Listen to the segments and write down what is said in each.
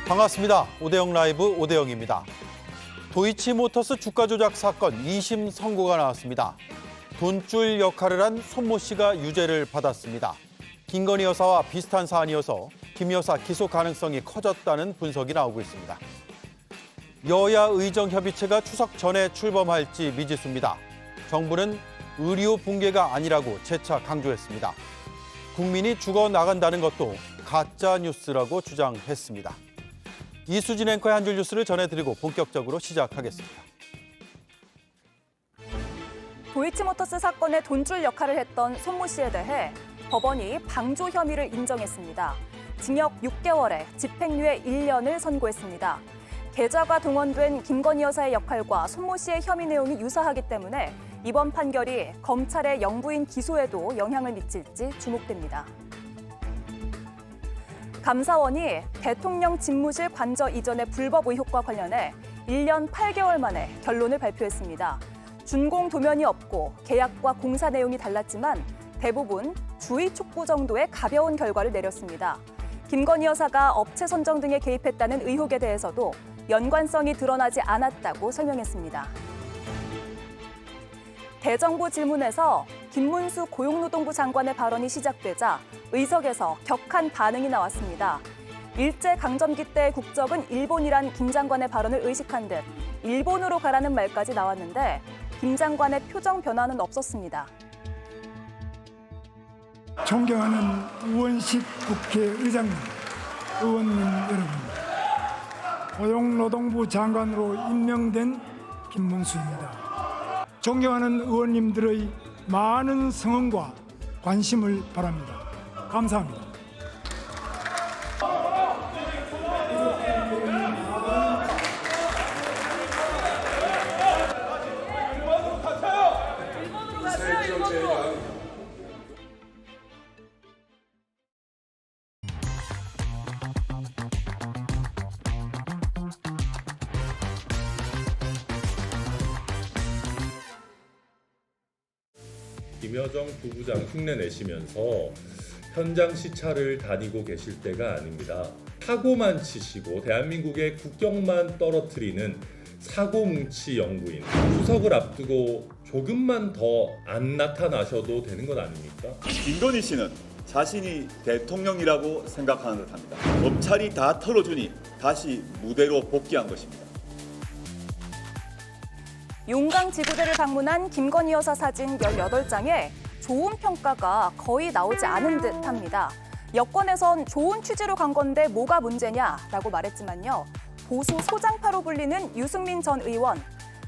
반갑습니다. 오대영 라이브 오대영입니다. 도이치모터스 주가 조작 사건 2심 선고가 나왔습니다. 돈줄 역할을 한 손모 씨가 유죄를 받았습니다. 김건희 여사와 비슷한 사안이어서 김 여사 기소 가능성이 커졌다는 분석이 나오고 있습니다. 여야 의정협의체가 추석 전에 출범할지 미지수입니다. 정부는 의료 붕괴가 아니라고 재차 강조했습니다. 국민이 죽어나간다는 것도 가짜 뉴스라고 주장했습니다. 이수진 앵커의 한 줄 뉴스를 전해드리고 본격적으로 시작하겠습니다. 도이치모터스 사건의 돈줄 역할을 했던 손모 씨에 대해 법원이 방조 혐의를 인정했습니다. 징역 6개월에 집행유예 1년을 선고했습니다. 계좌가 동원된 김건희 여사의 역할과 손모 씨의 혐의 내용이 유사하기 때문에 이번 판결이 검찰의 영부인 기소에도 영향을 미칠지 주목됩니다. 감사원이 대통령 집무실 관저 이전의 불법 의혹과 관련해 1년 8개월 만에 결론을 발표했습니다. 준공 도면이 없고 계약과 공사 내용이 달랐지만 대부분 주의 촉구 정도의 가벼운 결과를 내렸습니다. 김건희 여사가 업체 선정 등에 개입했다는 의혹에 대해서도 연관성이 드러나지 않았다고 설명했습니다. 대정부 질문에서 김문수 고용노동부 장관의 발언이 시작되자 의석에서 격한 반응이 나왔습니다. 일제강점기 때의 국적은 일본이란 김 장관의 발언을 의식한 듯 일본으로 가라는 말까지 나왔는데 김 장관의 표정 변화는 없었습니다. 존경하는 우원식 국회의장님, 의원님 여러분, 고용노동부 장관으로 임명된 김문수입니다. 존경하는 의원님들의 많은 성원과 관심을 바랍니다. 감사합니다. 김여정 부부장 흉내 내시면서 현장 시찰을 다니고 계실 때가 아닙니다. 사고만 치시고 대한민국의 국격만 떨어뜨리는 사고뭉치 영부인, 추석을 앞두고 조금만 더 안 나타나셔도 되는 건 아닙니까? 김건희 씨는 자신이 대통령이라고 생각하는 듯합니다. 검찰이 다 털어주니 다시 무대로 복귀한 것입니다. 용강 지구대를 방문한 김건희 여사 사진 18장에 좋은 평가가 거의 나오지 않은 듯합니다. 여권에선 좋은 취지로 간 건데 뭐가 문제냐라고 말했지만요. 보수 소장파로 불리는 유승민 전 의원,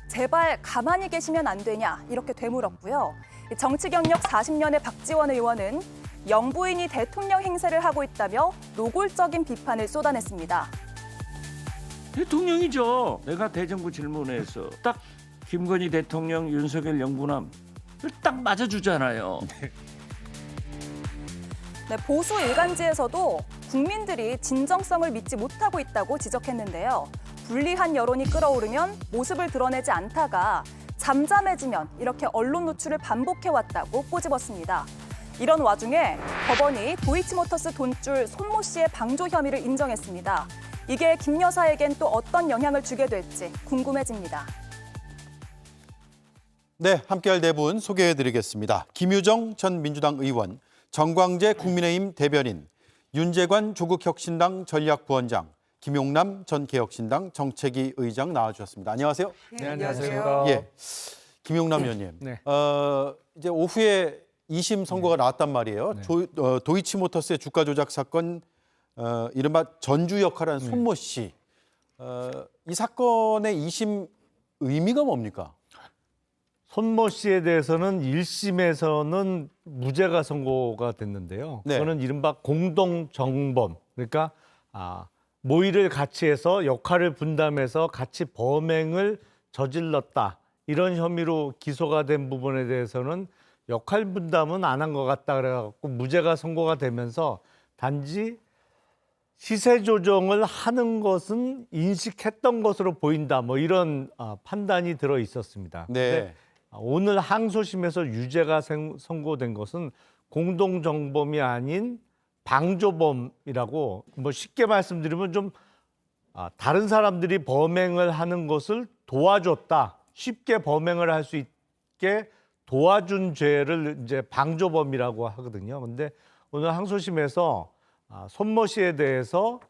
제발 가만히 계시면 안 되냐 이렇게 되물었고요. 정치 경력 40년의 박지원 의원은 영부인이 대통령 행세를 하고 있다며 노골적인 비판을 쏟아냈습니다. 대통령이죠. 내가 대정부 질문에서 딱 김건희 대통령, 윤석열 영부남 딱 맞아주잖아요. 네, 보수 일간지에서도 국민들이 진정성을 믿지 못하고 있다고 지적했는데요. 불리한 여론이 끓어오르면 모습을 드러내지 않다가 잠잠해지면 이렇게 언론 노출을 반복해왔다고 꼬집었습니다. 이런 와중에 법원이 도이치모터스 돈줄 손모 씨의 방조 혐의를 인정했습니다. 이게 김 여사에겐 또 어떤 영향을 주게 될지 궁금해집니다. 네, 함께할 네 분 소개해드리겠습니다. 김유정 전 민주당 의원, 정광재 국민의힘 대변인, 윤재관 조국혁신당 전략부원장, 김용남 전 개혁신당 정책위 의장 나와주셨습니다. 안녕하세요. 네, 안녕하세요. 예, 김용남 의원님. 네. 이제 오후에 2심 선고가 나왔단 말이에요. 네. 도이치모터스의 주가 조작 사건, 이른바 전주 역할을 한 손모 씨. 이 사건의 2심 의미가 뭡니까? 손모 씨에 대해서는 1심에서는 무죄가 선고가 됐는데요. 네. 그거는 이른바 공동정범, 그러니까 모의를 같이 해서 역할을 분담해서 같이 범행을 저질렀다. 이런 혐의로 기소가 된 부분에 대해서는 역할 분담은 안 한 것 같다 그래갖고 무죄가 선고가 되면서 단지 시세 조정을 하는 것은 인식했던 것으로 보인다. 뭐 이런 판단이 들어 있었습니다. 네. 오늘 항소심에서 유죄가 선고된 것은 공동정범이 아닌 방조범이라고, 뭐 쉽게 말씀드리면 좀 다른 사람들이 범행을 하는 것을 도와줬다. 쉽게 범행을 할 수 있게 도와준 죄를 이제 방조범이라고 하거든요. 근데 오늘 항소심에서 손모 씨에 대해서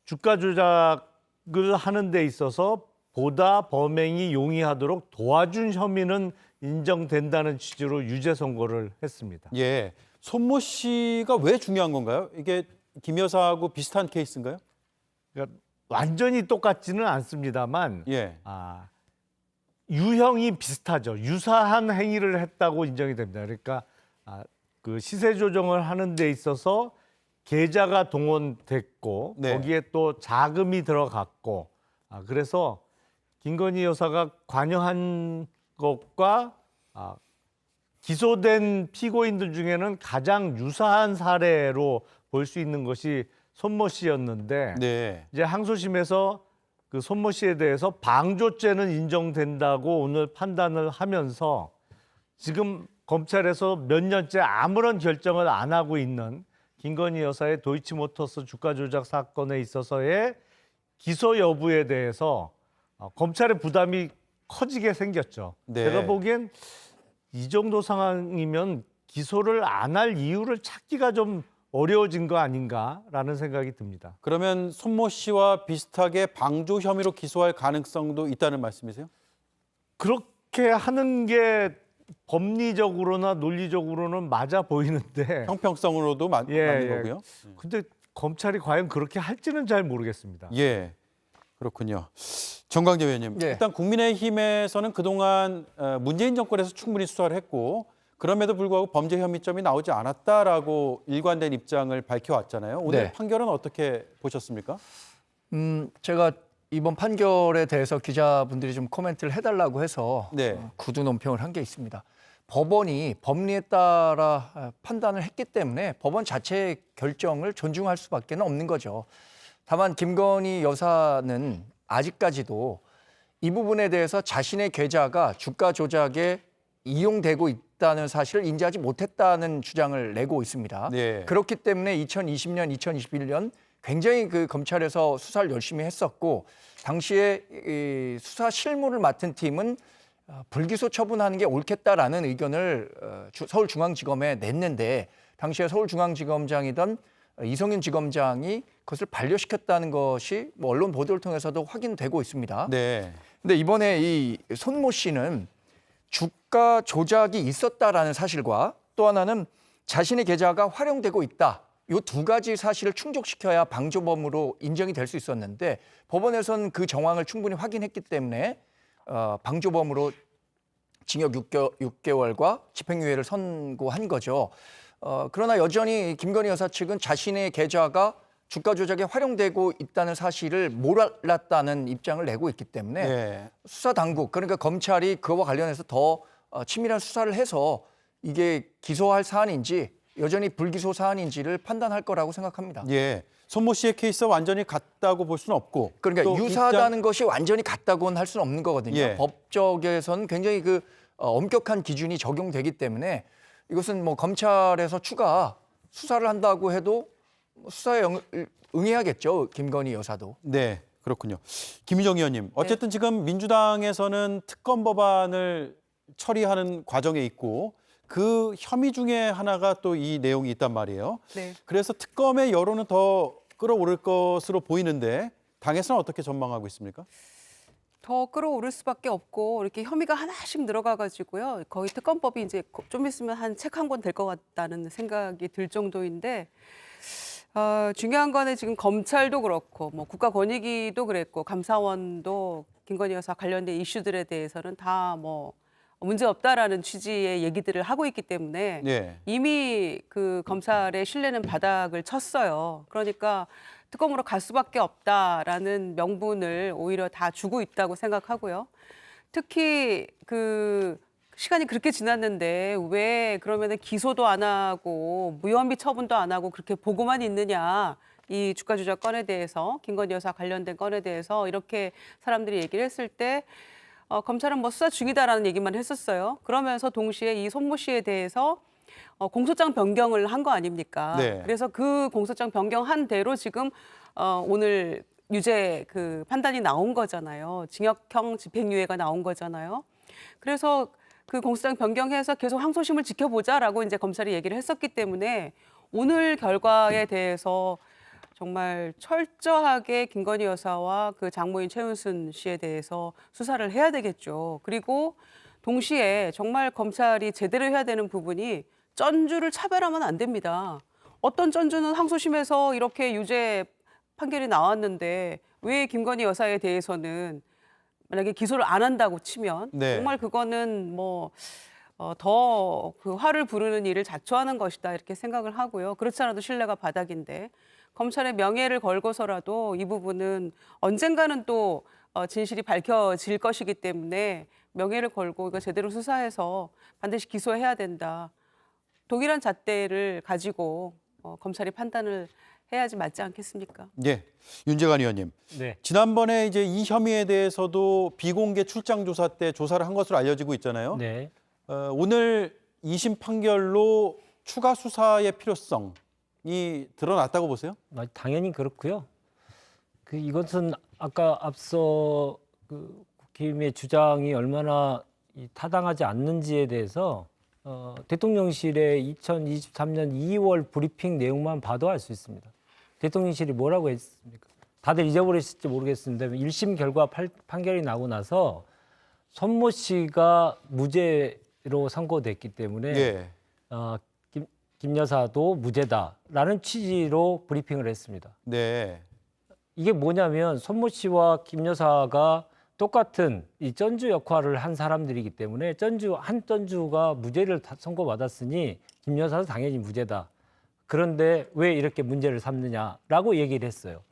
주가 조작을 하는 데 있어서 보다 범행이 용이하도록 도와준 혐의는 인정된다는 취지로 유죄 선고를 했습니다. 예, 손모 씨가 왜 중요한 건가요? 이게 김 여사하고 비슷한 케이스인가요? 그러니까 완전히 똑같지는 않습니다만 예, 유형이 비슷하죠. 유사한 행위를 했다고 인정이 됩니다. 그러니까 그 시세 조정을 하는 데 있어서 계좌가 동원됐고 네. 거기에 또 자금이 들어갔고 그래서 김건희 여사가 관여한 것과 기소된 피고인들 중에는 가장 유사한 사례로 볼 수 있는 것이 손모 씨였는데 네, 이제 항소심에서 그 손모 씨에 대해서 방조죄는 인정된다고 오늘 판단을 하면서 지금 검찰에서 몇 년째 아무런 결정을 안 하고 있는 김건희 여사의 도이치모터스 주가 조작 사건에 있어서의 기소 여부에 대해서 검찰의 부담이 커지게 생겼죠. 네. 제가 보기엔 이 정도 상황이면 기소를 안 할 이유를 찾기가 좀 어려워진 거 아닌가라는 생각이 듭니다. 그러면 손모 씨와 비슷하게 방조 혐의로 기소할 가능성도 있다는 말씀이세요? 그렇게 하는 게 법리적으로나 논리적으로는 맞아 보이는데 형평성으로도 맞는 거고요. 근데 검찰이 과연 그렇게 할지는 잘 모르겠습니다. 예, 그렇군요. 정광재 의원님, 예. 일단 국민의힘에서는 그동안 문재인 정권에서 충분히 수사를 했고 그럼에도 불구하고 범죄 혐의점이 나오지 않았다라고 일관된 입장을 밝혀왔잖아요. 오늘 네. 판결은 어떻게 보셨습니까? 제가 이번 판결에 대해서 기자분들이 좀 코멘트를 해달라고 해서 네. 구두 논평을 한 게 있습니다. 법원이 법리에 따라 판단을 했기 때문에 법원 자체의 결정을 존중할 수밖에 없는 거죠. 다만 김건희 여사는 아직까지도 이 부분에 대해서 자신의 계좌가 주가 조작에 이용되고 있다는 사실을 인지하지 못했다는 주장을 내고 있습니다. 네. 그렇기 때문에 2020년, 2021년 굉장히 그 검찰에서 수사를 열심히 했었고 당시에 이 수사 실무를 맡은 팀은 불기소 처분하는 게 옳겠다라는 의견을 서울중앙지검에 냈는데 당시에 서울중앙지검장이던 이성윤 지검장이 그것을 반려시켰다는 것이 뭐 언론 보도를 통해서도 확인되고 있습니다. 네. 근데 이번에 이 손모 씨는 주가 조작이 있었다라는 사실과 또 하나는 자신의 계좌가 활용되고 있다. 이 두 가지 사실을 충족시켜야 방조범으로 인정이 될 수 있었는데 법원에서는 그 정황을 충분히 확인했기 때문에 방조범으로 징역 6개월과 집행유예를 선고한 거죠. 그러나 여전히 김건희 여사 측은 자신의 계좌가 주가 조작에 활용되고 있다는 사실을 몰랐다는 입장을 내고 있기 때문에 네. 수사 당국 그러니까 검찰이 그와 관련해서 더 치밀한 수사를 해서 이게 기소할 사안인지 여전히 불기소 사안인지를 판단할 거라고 생각합니다. 예. 손모 씨의 케이스와 완전히 같다고 볼 수는 없고. 그러니까 또 유사하다는 것이 완전히 같다고는 할 수는 없는 거거든요. 예. 법적에서는 굉장히 그 엄격한 기준이 적용되기 때문에 이것은 뭐 검찰에서 추가 수사를 한다고 해도 수사에 응해야겠죠. 김건희 여사도. 네, 그렇군요. 김희정 의원님, 어쨌든 지금 민주당에서는 특검 법안을 처리하는 과정에 있고 그 혐의 중에 하나가 또 이 내용이 있단 말이에요. 네. 그래서 특검의 여론은 더 끌어오를 것으로 보이는데 당에서는 어떻게 전망하고 있습니까? 더 끌어오를 수밖에 없고 이렇게 혐의가 하나씩 늘어가가지고요. 거의 특검법이 이제 좀 있으면 한 책 한 권 될 것 같다는 생각이 들 정도인데 중요한 거는 지금 검찰도 그렇고 뭐 국가권익위도 그랬고 감사원도 김건희 여사 관련된 이슈들에 대해서는 다 뭐 문제 없다라는 취지의 얘기들을 하고 있기 때문에 네. 이미 그 검찰의 신뢰는 바닥을 쳤어요. 그러니까 특검으로 갈 수밖에 없다라는 명분을 오히려 다 주고 있다고 생각하고요. 특히 그 시간이 그렇게 지났는데 왜 그러면은 기소도 안 하고 무혐의 처분도 안 하고 그렇게 보고만 있느냐. 이 주가 조작 건에 대해서 김건희 여사 관련된 건에 대해서 이렇게 사람들이 얘기를 했을 때 검찰은 뭐 수사 중이다라는 얘기만 했었어요. 그러면서 동시에 이 손모 씨에 대해서 공소장 변경을 한 거 아닙니까? 네. 그래서 그 공소장 변경한 대로 지금 오늘 유죄 그 판단이 나온 거잖아요. 징역형 집행유예가 나온 거잖아요. 그래서 그 공소장 변경해서 계속 항소심을 지켜보자라고 이제 검찰이 얘기를 했었기 때문에 오늘 결과에 대해서 정말 철저하게 김건희 여사와 그 장모인 최은순 씨에 대해서 수사를 해야 되겠죠. 그리고 동시에 정말 검찰이 제대로 해야 되는 부분이 전주를 차별하면 안 됩니다. 어떤 전주는 항소심에서 이렇게 유죄 판결이 나왔는데 왜 김건희 여사에 대해서는 만약에 기소를 안 한다고 치면 네. 정말 그거는 뭐 더 그 화를 부르는 일을 자초하는 것이다 이렇게 생각을 하고요. 그렇지 않아도 신뢰가 바닥인데 검찰의 명예를 걸고서라도 이 부분은 언젠가는 또 진실이 밝혀질 것이기 때문에 명예를 걸고 이거 제대로 수사해서 반드시 기소해야 된다. 동일한 잣대를 가지고 검찰이 판단을 해야지 맞지 않겠습니까? 예, 윤재관 의원님. 네. 지난번에 이제 이 혐의에 대해서도 비공개 출장 조사 때 조사를 한 것으로 알려지고 있잖아요. 네. 오늘 2심 판결로 추가 수사의 필요성이 드러났다고 보세요? 당연히 그렇고요. 이것은 아까 앞서 국힘의 주장이 얼마나 타당하지 않는지에 대해서 대통령실의 2023년 2월 브리핑 내용만 봐도 알 수 있습니다. 대통령실이 뭐라고 했습니까? 다들 잊어버리실지 모르겠습니다. 1심 결과 판결이 나고 나서 손모 씨가 무죄로 선고됐기 때문에 예. 김 여사도 무죄다라는 취지로 브리핑을 했습니다. 네. 이게 뭐냐면 손모 씨와 김 여사가 똑같은 이 전주 역할을 한 사람들이기 때문에 전주가 무죄를 선고받았으니 김 여사도 당연히 무죄다. 그런데 왜 이렇게 문제를 삼느냐라고 얘기를 했어요.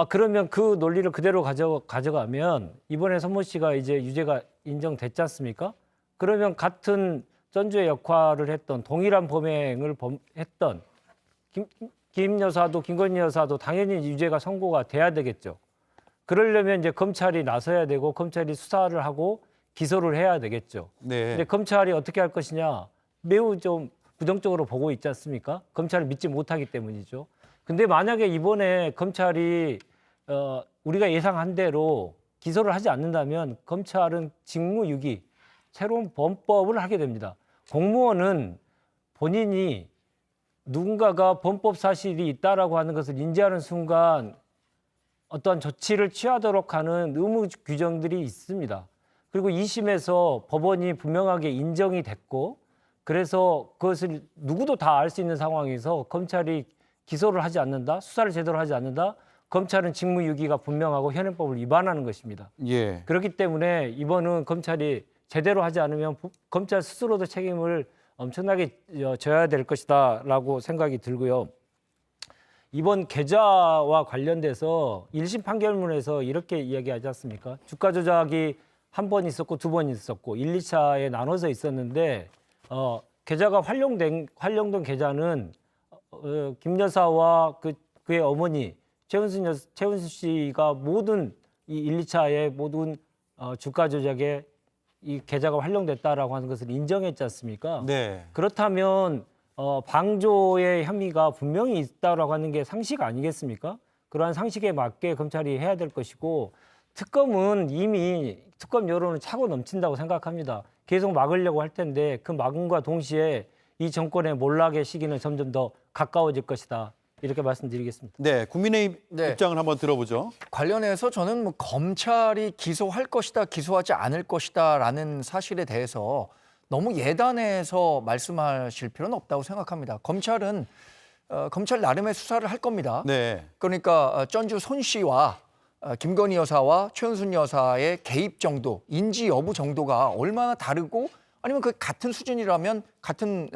그러면 그 논리를 그대로 가져가면 이번에 손모 씨가 이제 유죄가 인정됐지 않습니까? 그러면 같은 전주의 역할을 했던 동일한 범행을 했던 김 여사도 김건희 여사도 당연히 유죄가 선고가 돼야 되겠죠. 그러려면 이제 검찰이 나서야 되고 검찰이 수사를 하고 기소를 해야 되겠죠. 네. 근데 검찰이 어떻게 할 것이냐 매우 좀 부정적으로 보고 있지 않습니까? 검찰을 믿지 못하기 때문이죠. 근데 만약에 이번에 검찰이 우리가 예상한 대로 기소를 하지 않는다면 검찰은 직무유기, 새로운 범법을 하게 됩니다. 공무원은 본인이 누군가가 범법 사실이 있다라고 하는 것을 인지하는 순간 어떠한 조치를 취하도록 하는 의무 규정들이 있습니다. 그리고 2심에서 법원이 분명하게 인정이 됐고 그래서 그것을 누구도 다 알 수 있는 상황에서 검찰이 기소를 하지 않는다, 수사를 제대로 하지 않는다, 검찰은 직무유기가 분명하고 현행법을 위반하는 것입니다. 예. 그렇기 때문에 이번은 검찰이 제대로 하지 않으면 검찰 스스로도 책임을 엄청나게 져야 될 것이다라고 생각이 들고요. 이번 계좌와 관련돼서 1심 판결문에서 이렇게 이야기하지 않습니까? 주가 조작이 한 번 있었고 두 번 있었고 1, 2차에 나눠서 있었는데 계좌가 활용된 계좌는 김 여사와 그의 어머니 최은순 씨가 모든 이 1, 2차의 모든 주가 조작에 이 계좌가 활용됐다라고 하는 것을 인정했지 않습니까? 네. 그렇다면 방조의 혐의가 분명히 있다라고 하는 게 상식 아니겠습니까? 그러한 상식에 맞게 검찰이 해야 될 것이고 특검은 이미 특검 여론은 차고 넘친다고 생각합니다. 계속 막으려고 할 텐데 그 막음과 동시에 이 정권의 몰락의 시기는 점점 더 가까워질 것이다. 이렇게 말씀드리겠습니다. 네, 국민의 네. 입장을 한번 들어보죠. 관련해서 저는 뭐 검찰이 기소할 것이다, 기소하지 않을 것이다라는 사실에 대해서 너무 예단해서 말씀하실 필요는 없다고 생각합니다. 검찰은 검찰 나름의 수사를 할 겁니다. 네. 그러니까 전주 손 씨와 김건희 여사와 최은순 여사의 개입 정도, 인지 여부 정도가 얼마나 다르고 아니면 그 같은 수준이라면 같은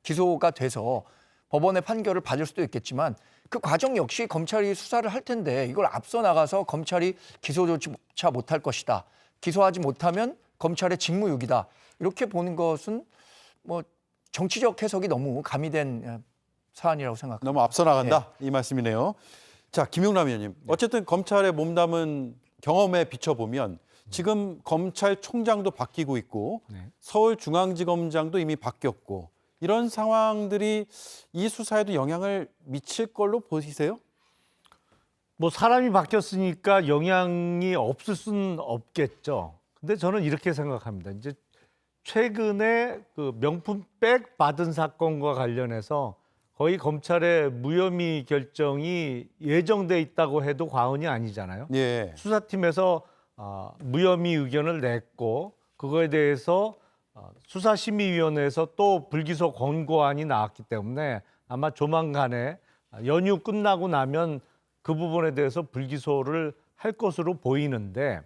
기소가 돼서 법원의 판결을 받을 수도 있겠지만 그 과정 역시 검찰이 수사를 할 텐데 이걸 앞서 나가서 검찰이 기소조차 못할 것이다. 기소하지 못하면 검찰의 직무유기다. 이렇게 보는 것은 뭐 정치적 해석이 너무 가미된 사안이라고 생각합니다. 너무 앞서 나간다 이 말씀이네요. 자, 김용남 의원님. 어쨌든 검찰의 몸담은 경험에 비춰보면 지금 검찰총장도 바뀌고 있고 서울중앙지검장도 이미 바뀌었고 이런 상황들이 이 수사에도 영향을 미칠 걸로 보이세요? 뭐 사람이 바뀌었으니까 영향이 없을 수는 없겠죠. 근데 저는 이렇게 생각합니다. 이제 최근에 그 명품백 받은 사건과 관련해서 거의 검찰의 무혐의 결정이 예정돼 있다고 해도 과언이 아니잖아요. 예. 수사팀에서 무혐의 의견을 냈고 그거에 대해서 수사심의위원회에서 또 불기소 권고안이 나왔기 때문에 아마 조만간에 연휴 끝나고 나면 그 부분에 대해서 불기소를 할 것으로 보이는데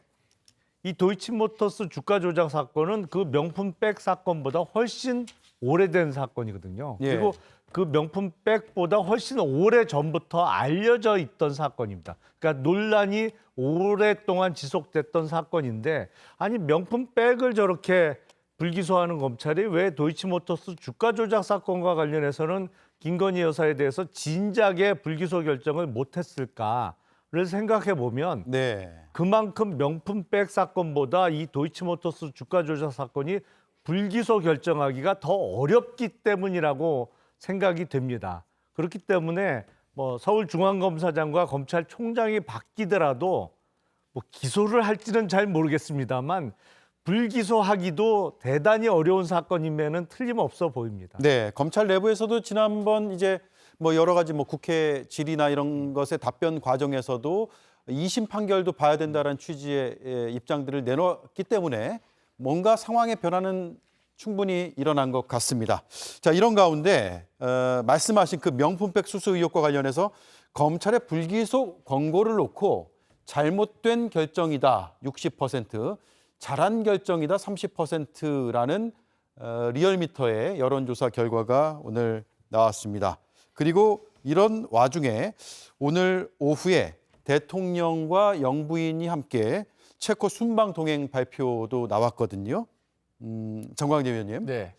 이 도이치모터스 주가 조작 사건은 그 명품백 사건보다 훨씬 오래된 사건이거든요. 예. 그리고 그 명품백보다 훨씬 오래 전부터 알려져 있던 사건입니다. 그러니까 논란이 오랫동안 지속됐던 사건인데 아니 명품백을 저렇게 불기소하는 검찰이 왜 도이치모터스 주가 조작 사건과 관련해서는 김건희 여사에 대해서 진작에 불기소 결정을 못했을까를 생각해 보면 네. 그만큼 명품백 사건보다 이 도이치모터스 주가 조작 사건이 불기소 결정하기가 더 어렵기 때문이라고 생각이 됩니다. 그렇기 때문에 뭐 서울중앙검사장과 검찰총장이 바뀌더라도 뭐 기소를 할지는 잘 모르겠습니다만 불기소하기도 대단히 어려운 사건이면은 틀림없어 보입니다. 네, 검찰 내부에서도 지난번 이제 뭐 여러 가지 뭐 국회 질의나 이런 것의 답변 과정에서도 2심 판결도 봐야 된다는 취지의 입장들을 내놓았기 때문에 뭔가 상황의 변화는 충분히 일어난 것 같습니다. 자, 이런 가운데 말씀하신 그 명품백 수수 의혹과 관련해서 검찰의 불기소 권고를 놓고 잘못된 결정이다 60%, 잘한 결정이다 30%라는 리얼미터의 여론조사 결과가 오늘 나왔습니다. 그리고 이런 와중에 오늘 오후에 대통령과 영부인이 함께 체코 순방 동행 발표도 나왔거든요. 정광재 위원님. 네.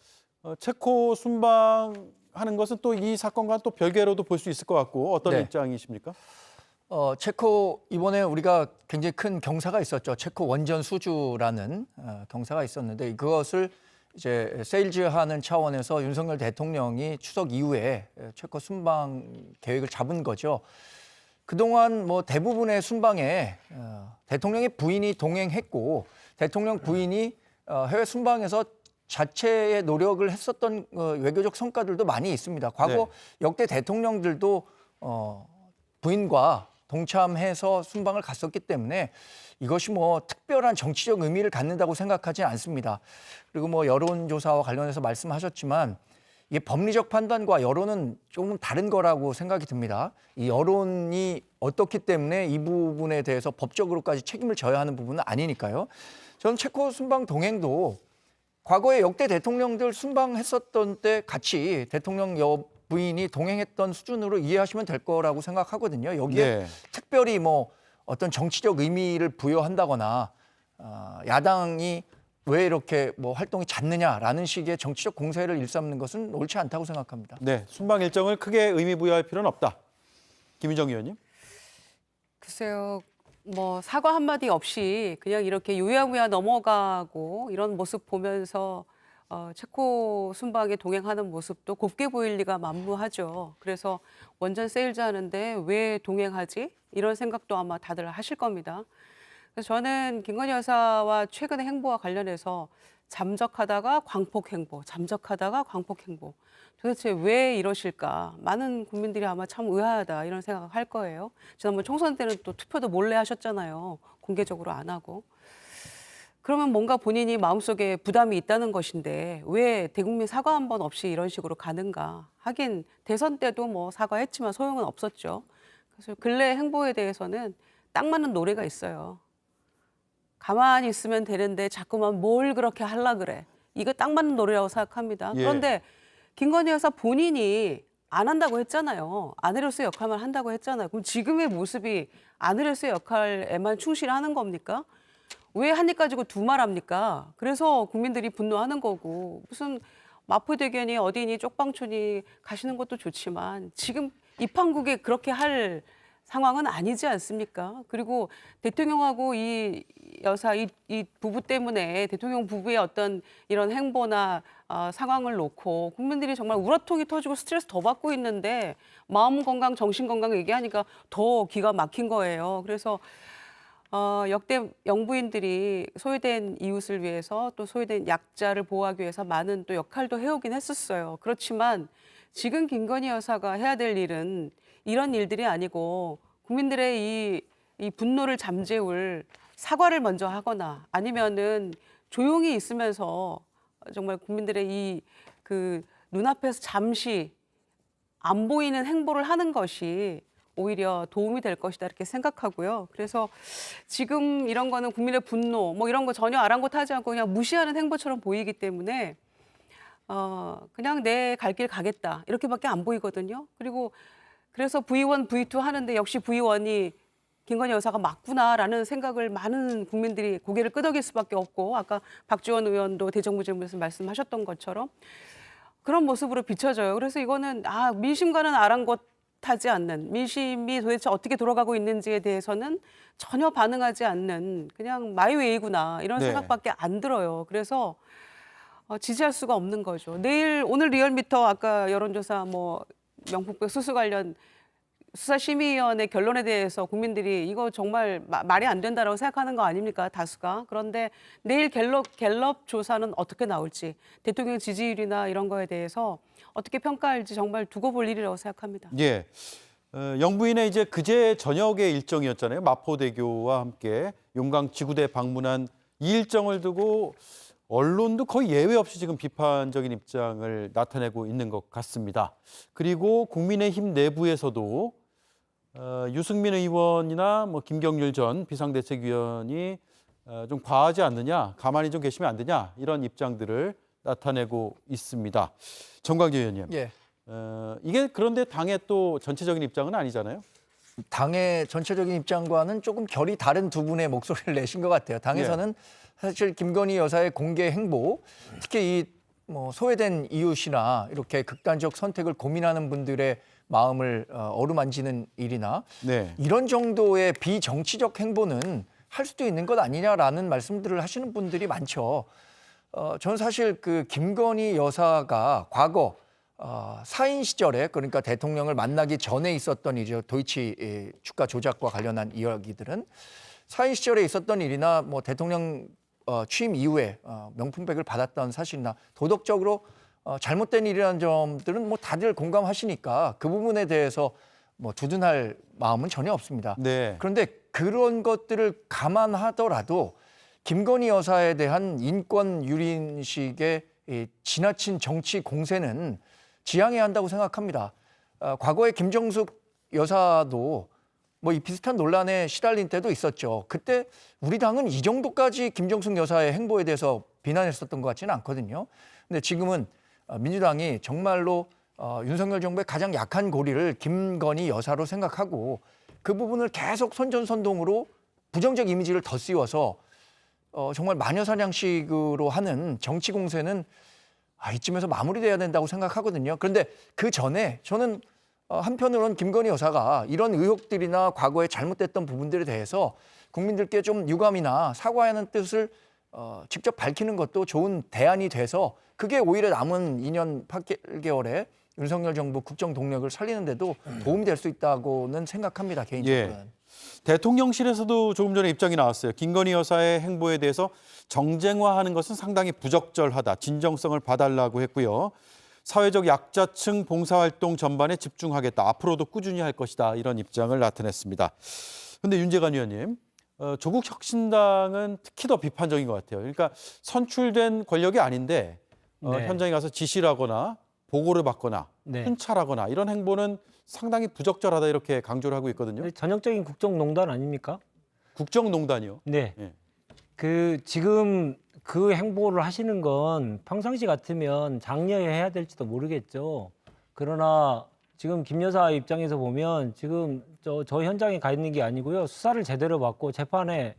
체코 순방하는 것은 또 이 사건과 또 별개로도 볼 수 있을 것 같고 어떤 네. 입장이십니까? 체코 이번에 우리가 굉장히 큰 경사가 있었죠. 체코 원전 수주라는 경사가 있었는데 그것을 이제 세일즈하는 차원에서 윤석열 대통령이 추석 이후에 체코 순방 계획을 잡은 거죠. 그동안 뭐 대부분의 순방에 대통령의 부인이 동행했고 대통령 부인이 해외 순방에서 자체의 노력을 했었던 외교적 성과들도 많이 있습니다. 과거 네. 역대 대통령들도 부인과 동참해서 순방을 갔었기 때문에 이것이 뭐 특별한 정치적 의미를 갖는다고 생각하지 않습니다. 그리고 뭐 여론조사와 관련해서 말씀하셨지만 이게 법리적 판단과 여론은 조금 다른 거라고 생각이 듭니다. 이 여론이 어떻기 때문에 이 부분에 대해서 법적으로까지 책임을 져야 하는 부분은 아니니까요. 저는 체코 순방 동행도 과거에 역대 대통령들 순방했었던 때 같이 대통령 부인이 동행했던 수준으로 이해하시면 될 거라고 생각하거든요. 여기에 네. 특별히 뭐 어떤 정치적 의미를 부여한다거나 야당이 왜 이렇게 뭐 활동이 잦느냐라는 식의 정치적 공세를 일삼는 것은 옳지 않다고 생각합니다. 네, 순방 일정을 크게 의미 부여할 필요는 없다. 김희정 의원님. 글쎄요. 뭐 사과 한마디 없이 그냥 이렇게 유야무야 넘어가고 이런 모습 보면서 체코 순방에 동행하는 모습도 곱게 보일 리가 만무하죠. 그래서 원전 세일즈 하는데 왜 동행하지? 이런 생각도 아마 다들 하실 겁니다. 그래서 저는 김건희 여사와 최근의 행보와 관련해서 잠적하다가 광폭 행보, 잠적하다가 광폭 행보. 도대체 왜 이러실까? 많은 국민들이 아마 참 의아하다 이런 생각을 할 거예요. 지난번 총선 때는 또 투표도 몰래 하셨잖아요. 공개적으로 안 하고. 그러면 뭔가 본인이 마음속에 부담이 있다는 것인데 왜 대국민 사과 한 번 없이 이런 식으로 가는가? 하긴 대선 때도 뭐 사과했지만 소용은 없었죠. 그래서 근래 행보에 대해서는 딱 맞는 노래가 있어요. 가만히 있으면 되는데 자꾸만 뭘 그렇게 하려 그래. 이거 딱 맞는 노래라고 생각합니다. 예. 그런데 김건희 여사 본인이 안 한다고 했잖아요. 아내로서의 역할만 한다고 했잖아요. 그럼 지금의 모습이 아내로서의 역할에만 충실하는 겁니까? 왜 한 입 가지고 두 말 합니까? 그래서 국민들이 분노하는 거고 무슨 마포대교니 어디니 쪽방촌이 가시는 것도 좋지만 지금 입항국에 그렇게 할 상황은 아니지 않습니까? 그리고 대통령하고 이 여사 이 부부 때문에 대통령 부부의 어떤 이런 행보나 상황을 놓고 국민들이 정말 우라통이 터지고 스트레스 더 받고 있는데 마음 건강, 정신 건강 얘기하니까 더 기가 막힌 거예요. 그래서 역대 영부인들이 소외된 이웃을 위해서 또 소외된 약자를 보호하기 위해서 많은 또 역할도 해오긴 했었어요. 그렇지만 지금 김건희 여사가 해야 될 일은 이런 일들이 아니고 국민들의 이 분노를 잠재울 사과를 먼저 하거나 아니면은 조용히 있으면서 정말 국민들의 이 그 눈앞에서 잠시 안 보이는 행보를 하는 것이 오히려 도움이 될 것이다 이렇게 생각하고요. 그래서 지금 이런 거는 국민의 분노 뭐 이런 거 전혀 아랑곳하지 않고 그냥 무시하는 행보처럼 보이기 때문에 그냥 내 갈 길 가겠다 이렇게밖에 안 보이거든요. 그리고 그래서 V1, V2 하는데 역시 V1이 김건희 여사가 맞구나라는 생각을 많은 국민들이 고개를 끄덕일 수밖에 없고 아까 박지원 의원도 대정부질문에서 말씀하셨던 것처럼 그런 모습으로 비춰져요. 그래서 이거는 민심과는 아랑곳하지 않는 민심이 도대체 어떻게 돌아가고 있는지에 대해서는 전혀 반응하지 않는 그냥 마이웨이구나 이런 네. 생각밖에 안 들어요. 그래서 지지할 수가 없는 거죠. 오늘 리얼미터 아까 여론조사 뭐 명품백 수수 관련 수사심의위원회 결론에 대해서 국민들이 이거 정말 말이 안 된다라고 생각하는 거 아닙니까? 다수가. 그런데 내일 갤럽 조사는 어떻게 나올지 대통령 지지율이나 이런 거에 대해서 어떻게 평가할지 정말 두고 볼 일이라고 생각합니다. 예. 영부인의 이제 그제 저녁의 일정이었잖아요. 마포대교와 함께 용강 지구대 방문한 이 일정을 두고 언론도 거의 예외 없이 지금 비판적인 입장을 나타내고 있는 것 같습니다. 그리고 국민의힘 내부에서도 유승민 의원이나 뭐 김경률 전 비상대책위원이 좀 과하지 않느냐, 가만히 좀 계시면 안 되냐 이런 입장들을 나타내고 있습니다. 정광재 의원님, 예. 이게 그런데 당의 또 전체적인 입장은 아니잖아요. 당의 전체적인 입장과는 조금 결이 다른 두 분의 목소리를 내신 것 같아요. 당에서는 사실 김건희 여사의 공개 행보, 특히 이 뭐 소외된 이웃이나 이렇게 극단적 선택을 고민하는 분들의 마음을 어루만지는 일이나 네. 이런 정도의 비정치적 행보는 할 수도 있는 것 아니냐라는 말씀들을 하시는 분들이 많죠. 저는 사실 그 김건희 여사가 과거 사인 시절에 그러니까 대통령을 만나기 전에 있었던 일이죠. 도이치 주가 조작과 관련한 이야기들은 사인 시절에 있었던 일이나 뭐 대통령 취임 이후에 명품백을 받았던 사실이나 도덕적으로 잘못된 일이라는 점들은 뭐 다들 공감하시니까 그 부분에 대해서 뭐 두둔할 마음은 전혀 없습니다. 네. 그런데 그런 것들을 감안하더라도 김건희 여사에 대한 인권 유린식의 이 지나친 정치 공세는 지양해야 한다고 생각합니다. 과거에 김정숙 여사도 뭐 이 비슷한 논란에 시달린 때도 있었죠. 그때 우리 당은 이 정도까지 김정숙 여사의 행보에 대해서 비난했었던 것 같지는 않거든요. 근데 지금은 민주당이 정말로 윤석열 정부의 가장 약한 고리를 김건희 여사로 생각하고 그 부분을 계속 선전선동으로 부정적 이미지를 더 씌워서 정말 마녀사냥식으로 하는 정치 공세는 이쯤에서 마무리돼야 된다고 생각하거든요. 그런데 그 전에 저는 한편으로는 김건희 여사가 이런 의혹들이나 과거에 잘못됐던 부분들에 대해서 국민들께 좀 유감이나 사과하는 뜻을 직접 밝히는 것도 좋은 대안이 돼서 그게 오히려 남은 2년 8개월에 윤석열 정부 국정 동력을 살리는 데도 도움이 될 수 있다고는 생각합니다. 개인적으로는. 예. 대통령실에서도 조금 전에 입장이 나왔어요. 김건희 여사의 행보에 대해서 정쟁화하는 것은 상당히 부적절하다. 진정성을 봐달라고 했고요. 사회적 약자층 봉사활동 전반에 집중하겠다. 앞으로도 꾸준히 할 것이다. 이런 입장을 나타냈습니다. 그런데 윤재관 의원님, 조국 혁신당은 특히 더 비판적인 것 같아요. 그러니까 선출된 권력이 아닌데 네. 현장에 가서 지시를 하거나 보고를 받거나 네. 훈찰하거나 이런 행보는 상당히 부적절하다 이렇게 강조를 하고 있거든요. 전형적인 국정농단 아닙니까? 국정농단이요. 네. 예. 지금 그 행보를 하시는 건 평상시 같으면 장려해 해야 될지도 모르겠죠. 그러나 지금 김 여사 입장에서 보면 지금 저 현장에 가 있는 게 아니고요. 수사를 제대로 받고 재판을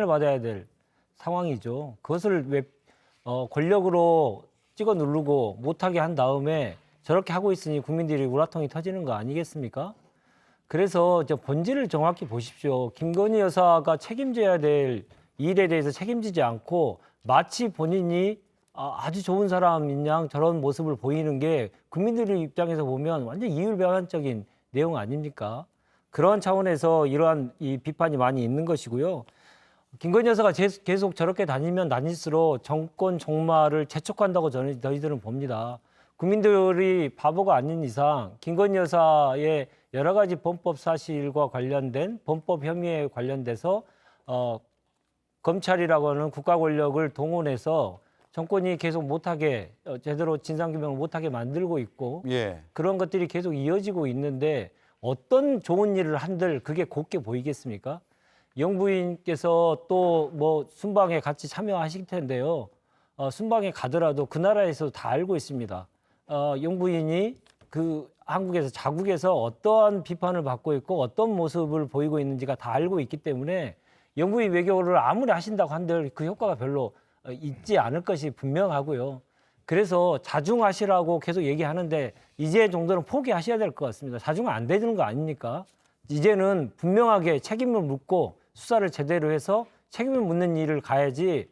받아야 될 상황이죠. 그것을 왜 권력으로 찍어 누르고 못하게 한 다음에 저렇게 하고 있으니 국민들이 우라통이 터지는 거 아니겠습니까? 그래서 본질을 정확히 보십시오. 김건희 여사가 책임져야 될 일에 대해서 책임지지 않고 마치 본인이 아주 좋은 사람인 양 저런 모습을 보이는 게 국민들 입장에서 보면 완전 이율배반적인 내용 아닙니까? 그러한 차원에서 이러한 이 비판이 많이 있는 것이고요. 김건희 여사가 계속 저렇게 다니면 다닐수록 정권 종말을 재촉한다고 저희들은 봅니다. 국민들이 바보가 아닌 이상 김건희 여사의 여러 가지 범법 사실과 관련된 범법 혐의에 관련돼서 검찰이라고 하는 국가 권력을 동원해서 정권이 계속 못하게 제대로 진상규명을 못하게 만들고 있고 예. 그런 것들이 계속 이어지고 있는데 어떤 좋은 일을 한들 그게 곱게 보이겠습니까? 영부인께서 또 뭐 순방에 같이 참여하실 텐데요. 순방에 가더라도 그 나라에서 다 알고 있습니다. 영부인이 그 한국에서 자국에서 어떠한 비판을 받고 있고 어떤 모습을 보이고 있는지가 다 알고 있기 때문에 영부인 외교를 아무리 하신다고 한들 그 효과가 별로 있지 않을 것이 분명하고요. 그래서 자중하시라고 계속 얘기하는데 이제 정도는 포기하셔야 될 것 같습니다. 자중은 안 되는 거 아닙니까? 이제는 분명하게 책임을 묻고 수사를 제대로 해서 책임을 묻는 일을 가야지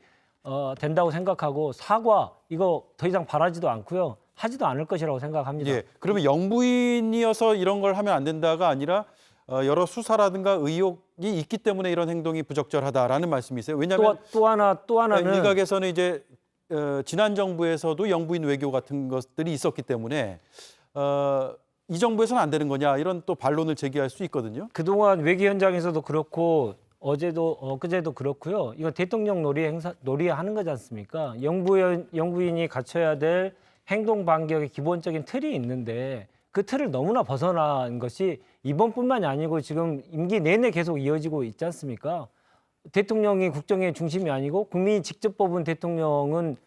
된다고 생각하고 사과 이거 더 이상 바라지도 않고요. 하지도 않을 것이라고 생각합니다. 예. 그러면 영부인이어서 이런 걸 하면 안 된다가 아니라 여러 수사라든가 의혹이 있기 때문에 이런 행동이 부적절하다라는 말씀이세요. 왜냐하면 또 하나는 일각에서는 이제 지난 정부에서도 영부인 외교 같은 것들이 있었기 때문에 이 정부에서는 안 되는 거냐 이런 또 반론을 제기할 수 있거든요. 그동안 외교 현장에서도 그렇고 어제도 엊그제도 그렇고요. 이거 대통령 놀이하는 거지 않습니까? 영부인이 갖춰야 될 행동 반격의 기본적인 틀이 있는데 그 틀을 너무나 벗어난 것이 이번뿐만이 아니고 지금 임기 내내 계속 이어지고 있지 않습니까? 대통령이 국정의 중심이 아니고 국민이 직접 뽑은 대통령은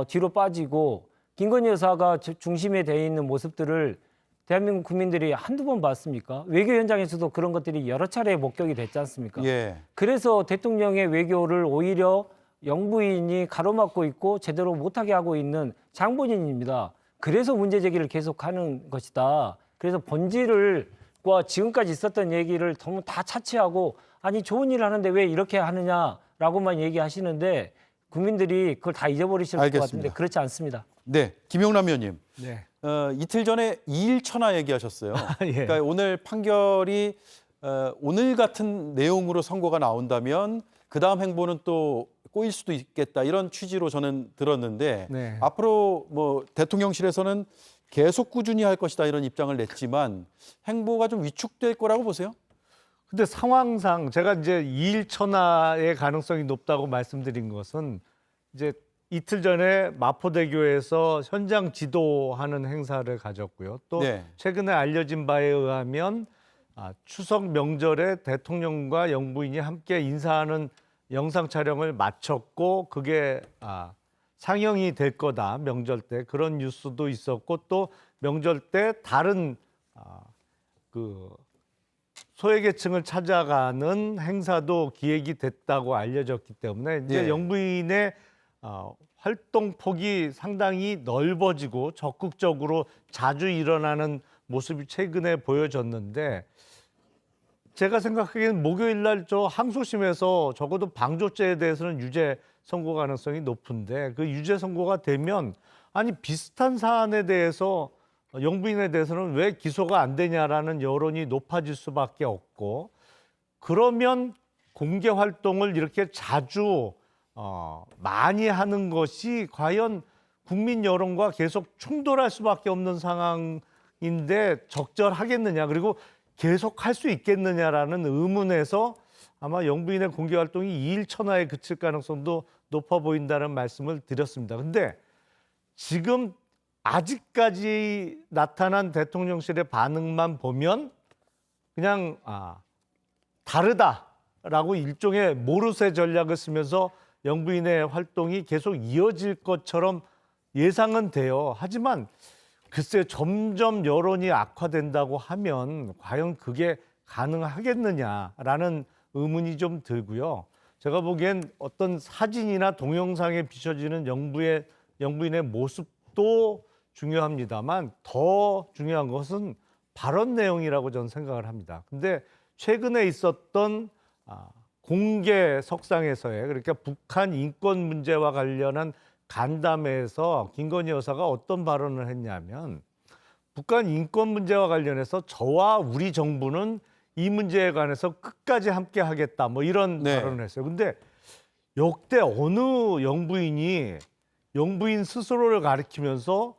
뒤로 빠지고 김건희 여사가 중심에 돼 있는 모습들을 대한민국 국민들이 한두 번 봤습니까? 외교 현장에서도 그런 것들이 여러 차례 목격이 됐지 않습니까? 예. 그래서 대통령의 외교를 오히려 영부인이 가로막고 있고 제대로 못하게 하고 있는 장본인입니다. 그래서 문제 제기를 계속하는 것이다. 그래서 본질과 지금까지 있었던 얘기를 너무 다 차치하고 아니 좋은 일을 하는데 왜 이렇게 하느냐라고만 얘기하시는데 국민들이 그걸 다 잊어버리실 것 알겠습니다. 같은데 그렇지 않습니다. 네, 김용남 의원님. 네. 이틀 전에 2일 천하 얘기하셨어요. 예. 그러니까 오늘 판결이 오늘 같은 내용으로 선고가 나온다면 그 다음 행보는 또 꼬일 수도 있겠다 이런 취지로 저는 들었는데 네. 앞으로 뭐 대통령실에서는 계속 꾸준히 할 것이다 이런 입장을 냈지만 행보가 좀 위축될 거라고 보세요? 근데 상황상 제가 이제 2일 천하의 가능성이 높다고 말씀드린 것은 이제 이틀 전에 마포대교에서 현장 지도하는 행사를 가졌고요. 또 네. 최근에 알려진 바에 의하면 추석 명절에 대통령과 영부인이 함께 인사하는 영상 촬영을 마쳤고 그게 상영이 될 거다 명절 때 그런 뉴스도 있었고 또 명절 때 다른 그 소외계층을 찾아가는 행사도 기획이 됐다고 알려졌기 때문에 이제 예. 영부인의 활동 폭이 상당히 넓어지고 적극적으로 자주 일어나는 모습이 최근에 보여졌는데 제가 생각하기에는 목요일 날 저 항소심에서 적어도 방조죄에 대해서는 유죄 선고 가능성이 높은데 그 유죄 선고가 되면 아니 비슷한 사안에 대해서 영부인에 대해서는 왜 기소가 안 되냐라는 여론이 높아질 수밖에 없고 그러면 공개 활동을 이렇게 자주 많이 하는 것이 과연 국민 여론과 계속 충돌할 수밖에 없는 상황인데 적절하겠느냐 그리고 계속 할 수 있겠느냐라는 의문에서 아마 영부인의 공개 활동이 2일 천하에 그칠 가능성도 높아 보인다는 말씀을 드렸습니다. 근데 지금 아직까지 나타난 대통령실의 반응만 보면 그냥 다르다라고 일종의 모르쇠 전략을 쓰면서 영부인의 활동이 계속 이어질 것처럼 예상은 돼요. 하지만 글쎄 점점 여론이 악화된다고 하면 과연 그게 가능하겠느냐라는 의문이 좀 들고요. 제가 보기엔 어떤 사진이나 동영상에 비춰지는 영부인의 모습도 중요합니다만 더 중요한 것은 발언 내용이라고 저는 생각을 합니다. 근데 최근에 있었던 공개 석상에서의 그러니까 북한 인권 문제와 관련한 간담회에서 김건희 여사가 어떤 발언을 했냐면 북한 인권 문제와 관련해서 저와 우리 정부는 이 문제에 관해서 끝까지 함께 하겠다 뭐 이런 네. 발언을 했어요. 근데 역대 어느 영부인이 영부인 스스로를 가리키면서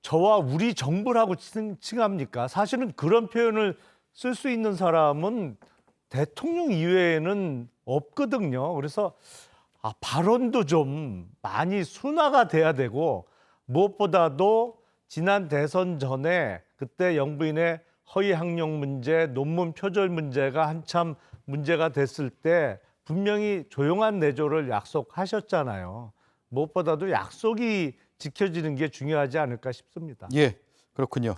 저와 우리 정부라고 칭합니까? 사실은 그런 표현을 쓸 수 있는 사람은 대통령 이외에는 없거든요. 그래서 발언도 좀 많이 순화가 돼야 되고 무엇보다도 지난 대선 전에 그때 영부인의 허위 학력 문제, 논문 표절 문제가 한참 문제가 됐을 때 분명히 조용한 내조를 약속하셨잖아요. 무엇보다도 약속이 지켜지는 게 중요하지 않을까 싶습니다. 예, 그렇군요.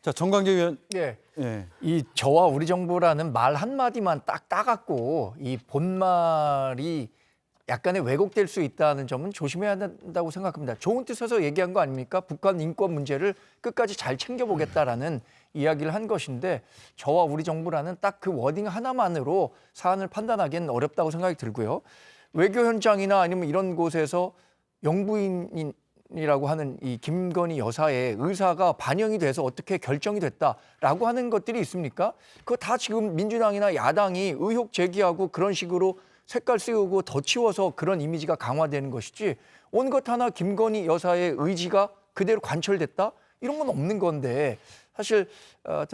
자, 정광재 의원. 예. 예. 이 저와 우리 정부라는 말 한마디만 딱 따갖고 이 본말이 약간의 왜곡될 수 있다는 점은 조심해야 된다고 생각합니다. 좋은 뜻에서 얘기한 거 아닙니까? 북한 인권 문제를 끝까지 잘 챙겨보겠다라는 이야기를 한 것인데 저와 우리 정부라는 딱 그 워딩 하나만으로 사안을 판단하기는 어렵다고 생각이 들고요. 외교 현장이나 아니면 이런 곳에서 영부인이라고 하는 이 김건희 여사의 의사가 반영이 돼서 어떻게 결정이 됐다라고 하는 것들이 있습니까? 그거 다 지금 민주당이나 야당이 의혹 제기하고 그런 식으로 색깔 씌우고 덧치워서 그런 이미지가 강화되는 것이지 온 것 하나 김건희 여사의 의지가 그대로 관철됐다? 이런 건 없는 건데 사실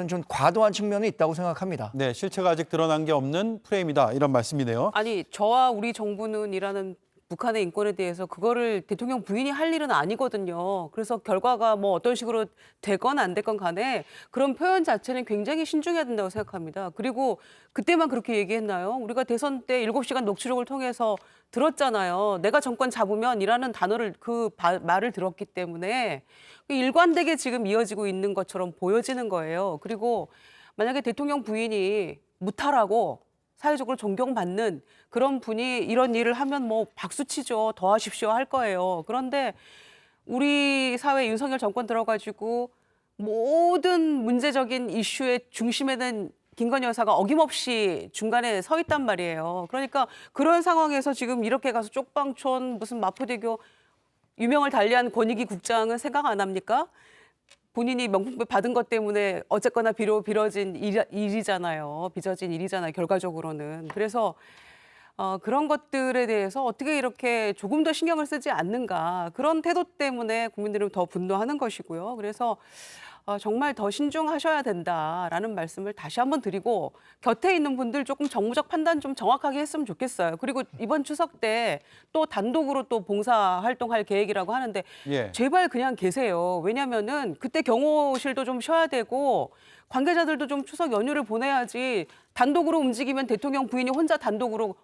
좀 과도한 측면이 있다고 생각합니다. 네, 실체가 아직 드러난 게 없는 프레임이다. 이런 말씀이네요. 아니, 저와 우리 정부는이라는 북한의 인권에 대해서 그거를 대통령 부인이 할 일은 아니거든요. 그래서 결과가 뭐 어떤 식으로 되건 안 되건 간에 그런 표현 자체는 굉장히 신중해야 된다고 생각합니다. 그리고 그때만 그렇게 얘기했나요? 우리가 대선 때 7시간 녹취록을 통해서 들었잖아요. 내가 정권 잡으면이라는 단어를 말을 들었기 때문에 일관되게 지금 이어지고 있는 것처럼 보여지는 거예요. 그리고 만약에 대통령 부인이 무탈하고 사회적으로 존경받는 그런 분이 이런 일을 하면 뭐 박수치죠. 더 하십시오 할 거예요. 그런데 우리 사회 윤석열 정권 들어가지고 모든 문제적인 이슈의 중심에는 김건희 여사가 어김없이 중간에 서 있단 말이에요. 그러니까 그런 상황에서 지금 이렇게 가서 쪽방촌 무슨 마포대교 유명을 달리한 권익위 국장은 생각 안 합니까? 본인이 명품백 받은 것 때문에 어쨌거나 빚어진 일이잖아요. 결과적으로는. 그래서 그런 것들에 대해서 어떻게 이렇게 조금 더 신경을 쓰지 않는가. 그런 태도 때문에 국민들은 더 분노하는 것이고요. 그래서 정말 더 신중하셔야 된다라는 말씀을 다시 한번 드리고 곁에 있는 분들 조금 정무적 판단 좀 정확하게 했으면 좋겠어요. 그리고 이번 추석 때 또 단독으로 또 봉사활동할 계획이라고 하는데 예. 제발 그냥 계세요. 왜냐면은 그때 경호실도 좀 쉬어야 되고 관계자들도 좀 추석 연휴를 보내야지 단독으로 움직이면 대통령 부인이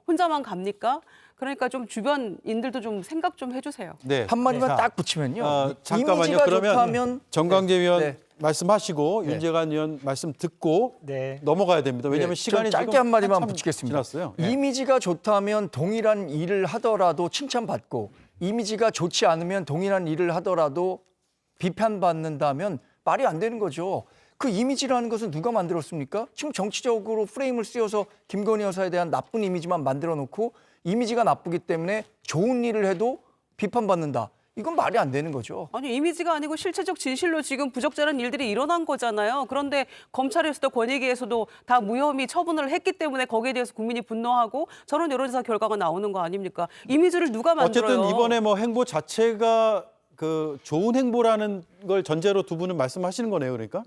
혼자만 갑니까? 그러니까 좀 주변인들도 좀 생각 좀 해주세요. 네. 한마디만 자, 딱 붙이면요. 잠깐만요. 이미지가 그러면 좋다면 정광재 의원 네. 말씀하시고 네. 윤재관 의원 말씀 듣고 네. 넘어가야 됩니다. 왜냐하면 좀 시간이 짧게 지금 한마디만 한참 붙이겠습니다. 지났어요. 예. 이미지가 좋다면 동일한 일을 하더라도 칭찬받고 이미지가 좋지 않으면 동일한 일을 하더라도 비판받는다면 말이 안 되는 거죠. 그 이미지라는 것은 누가 만들었습니까? 지금 정치적으로 프레임을 씌워서 김건희 여사에 대한 나쁜 이미지만 만들어 놓고 이미지가 나쁘기 때문에 좋은 일을 해도 비판받는다. 이건 말이 안 되는 거죠. 아니 이미지가 아니고 실체적 진실로 지금 부적절한 일들이 일어난 거잖아요. 그런데 검찰에서도 권익위에서도 다 무혐의 처분을 했기 때문에 거기에 대해서 국민이 분노하고 저런 여론조사 결과가 나오는 거 아닙니까? 이미지를 누가 만들어요? 어쨌든 이번에 뭐 행보 자체가 그 좋은 행보라는 걸 전제로 두 분은 말씀하시는 거네요. 그러니까.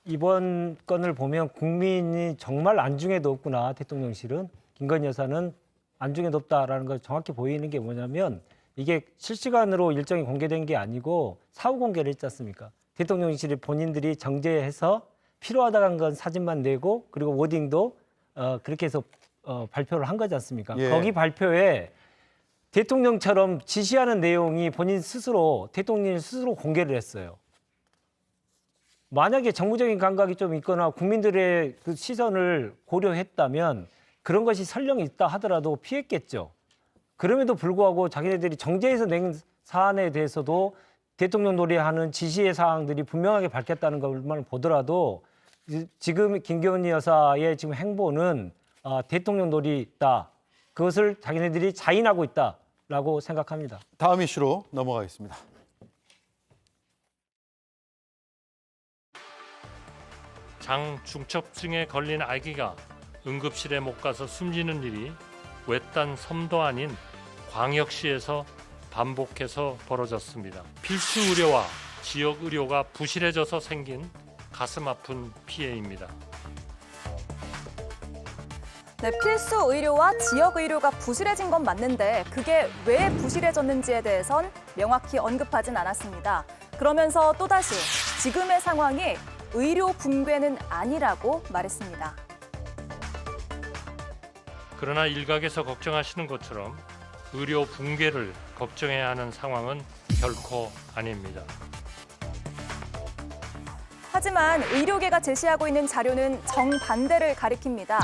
이번 건을 보면 국민이 정말 안중에 높구나. 대통령실은 김건희 여사는 안중에 높다라는 걸 정확히 보이는 게 뭐냐면 이게 실시간으로 일정이 공개된 게 아니고 사후 공개를 했지 않습니까? 대통령실이 본인들이 정제해서 필요하다고 한 건 사진만 내고 그리고 워딩도 그렇게 해서 발표를 한 거지 않습니까? 예. 거기 발표에 대통령처럼 지시하는 내용이 대통령이 스스로 공개를 했어요. 만약에 정무적인 감각이 좀 있거나 국민들의 그 시선을 고려했다면 그런 것이 설령 있다 하더라도 피했겠죠. 그럼에도 불구하고 자기네들이 정제해서 낸 사안에 대해서도 대통령 놀이하는 지시의 사항들이 분명하게 밝혔다는 것만 보더라도 지금 김건희 여사의 지금 행보는 대통령 놀이다. 그것을 자기네들이 자인하고 있다. 라고 생각합니다. 다음 이슈로 넘어가겠습니다. 장 중첩증에 걸린 아기가 응급실에 못 가서 숨지는 일이 외딴 섬도 아닌 광역시에서 반복해서 벌어졌습니다. 필수 의료와 지역 의료가 부실해져서 생긴 가슴 아픈 피해입니다. 네, 필수 의료와 지역 의료가 부실해진 건 맞는데 그게 왜 부실해졌는지에 대해선 명확히 언급하진 않았습니다. 그러면서 또다시 지금의 상황이 의료 붕괴는 아니라고 말했습니다. 그러나 일각에서 걱정하시는 것처럼 의료 붕괴를 걱정해야 하는 상황은 결코 아닙니다. 하지만 의료계가 제시하고 있는 자료는 정반대를 가리킵니다.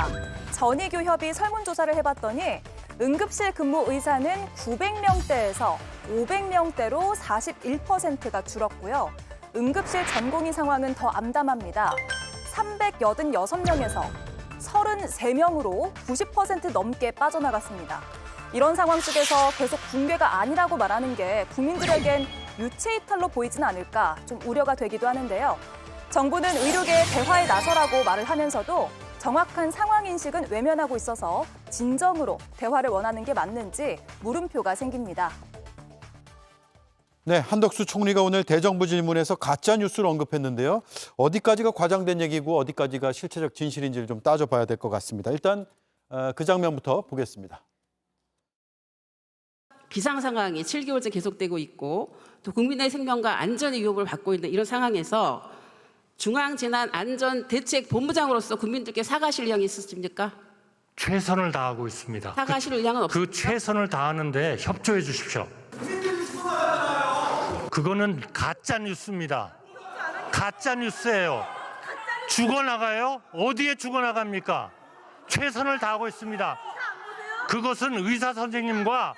전의교협이 설문조사를 해봤더니 응급실 근무 의사는 900명대에서 500명대로 41%가 줄었고요. 응급실 전공의 상황은 더 암담합니다. 386명에서 33명으로 90% 넘게 빠져나갔습니다. 이런 상황 속에서 계속 붕괴가 아니라고 말하는 게 국민들에겐 유체이탈로 보이진 않을까 좀 우려가 되기도 하는데요. 정부는 의료계에 대화에 나서라고 말을 하면서도 정확한 상황 인식은 외면하고 있어서 진정으로 대화를 원하는 게 맞는지 물음표가 생깁니다. 네, 한덕수 총리가 오늘 대정부 질문에서 가짜 뉴스를 언급했는데요. 어디까지가 과장된 얘기고 어디까지가 실체적 진실인지를 좀 따져봐야 될 것 같습니다. 일단 그 장면부터 보겠습니다. 비상 상황이 7개월째 계속되고 있고 또 국민의 생명과 안전의 위협을 받고 있는 이런 상황에서 중앙재난안전대책본부장으로서 국민들께 사과하실 의향이 있으십니까? 최선을 다하고 있습니다. 사과하실 의향은 없습니까? 그 최선을 다하는데 협조해 주십시오. 그거는 가짜 뉴스입니다. 가짜 뉴스예요. 죽어나가요? 어디에 죽어나갑니까? 최선을 다하고 있습니다. 그것은 의사 선생님과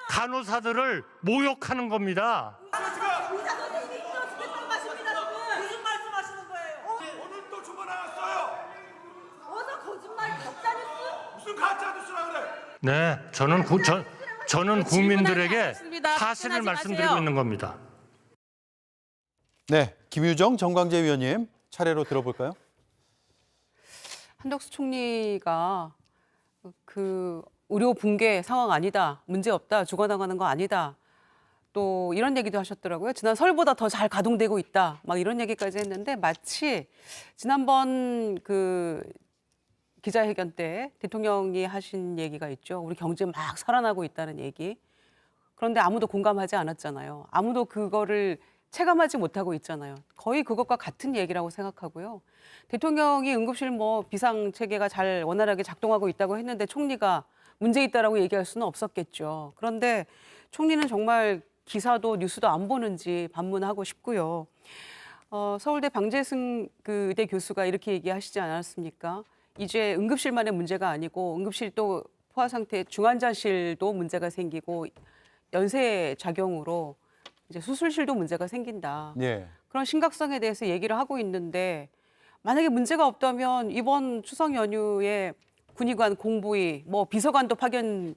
간호사들을 모욕하는 겁니다. 네, 저는 국민들에게 사실을 말씀드리고 있는 겁니다. 네, 김유정 정광재 위원님 차례로 들어볼까요? 한덕수 총리가 그 의료 붕괴 상황 아니다, 문제 없다, 죽어나가는 거 아니다. 또 이런 얘기도 하셨더라고요. 지난 설보다 더 잘 가동되고 있다. 막 이런 얘기까지 했는데 마치 지난번 그 기자회견 때 대통령이 하신 얘기가 있죠. 우리 경제 막 살아나고 있다는 얘기. 그런데 아무도 공감하지 않았잖아요. 아무도 그거를 체감하지 못하고 있잖아요. 거의 그것과 같은 얘기라고 생각하고요. 대통령이 응급실 비상 체계가 잘 원활하게 작동하고 있다고 했는데 총리가 문제 있다라고 얘기할 수는 없었겠죠. 그런데 총리는 정말 기사도 뉴스도 안 보는지 반문하고 싶고요. 서울대 방재승 그 의대 교수가 이렇게 얘기하시지 않았습니까? 이제 응급실만의 문제가 아니고 응급실 또 포화 상태 중환자실도 문제가 생기고 연쇄 작용으로 이제 수술실도 문제가 생긴다. 예. 그런 심각성에 대해서 얘기를 하고 있는데 만약에 문제가 없다면 이번 추석 연휴에 군의관, 공보위, 비서관도 파견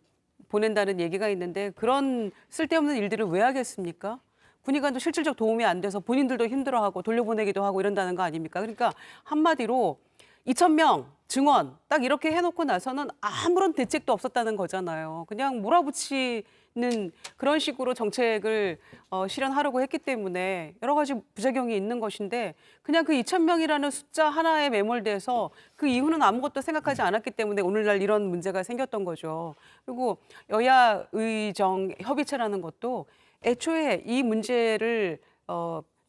보낸다는 얘기가 있는데 그런 쓸데없는 일들을 왜 하겠습니까? 군의관도 실질적 도움이 안 돼서 본인들도 힘들어하고 돌려보내기도 하고 이런다는 거 아닙니까? 그러니까 한마디로 2,000명 증원 딱 이렇게 해놓고 나서는 아무런 대책도 없었다는 거잖아요. 그냥 몰아붙이는 그런 식으로 정책을 실현하려고 했기 때문에 여러 가지 부작용이 있는 것인데 그냥 그 2,000명이라는 숫자 하나에 매몰돼서 그 이후는 아무것도 생각하지 않았기 때문에 오늘날 이런 문제가 생겼던 거죠. 그리고 여야 의정 협의체라는 것도 애초에 이 문제를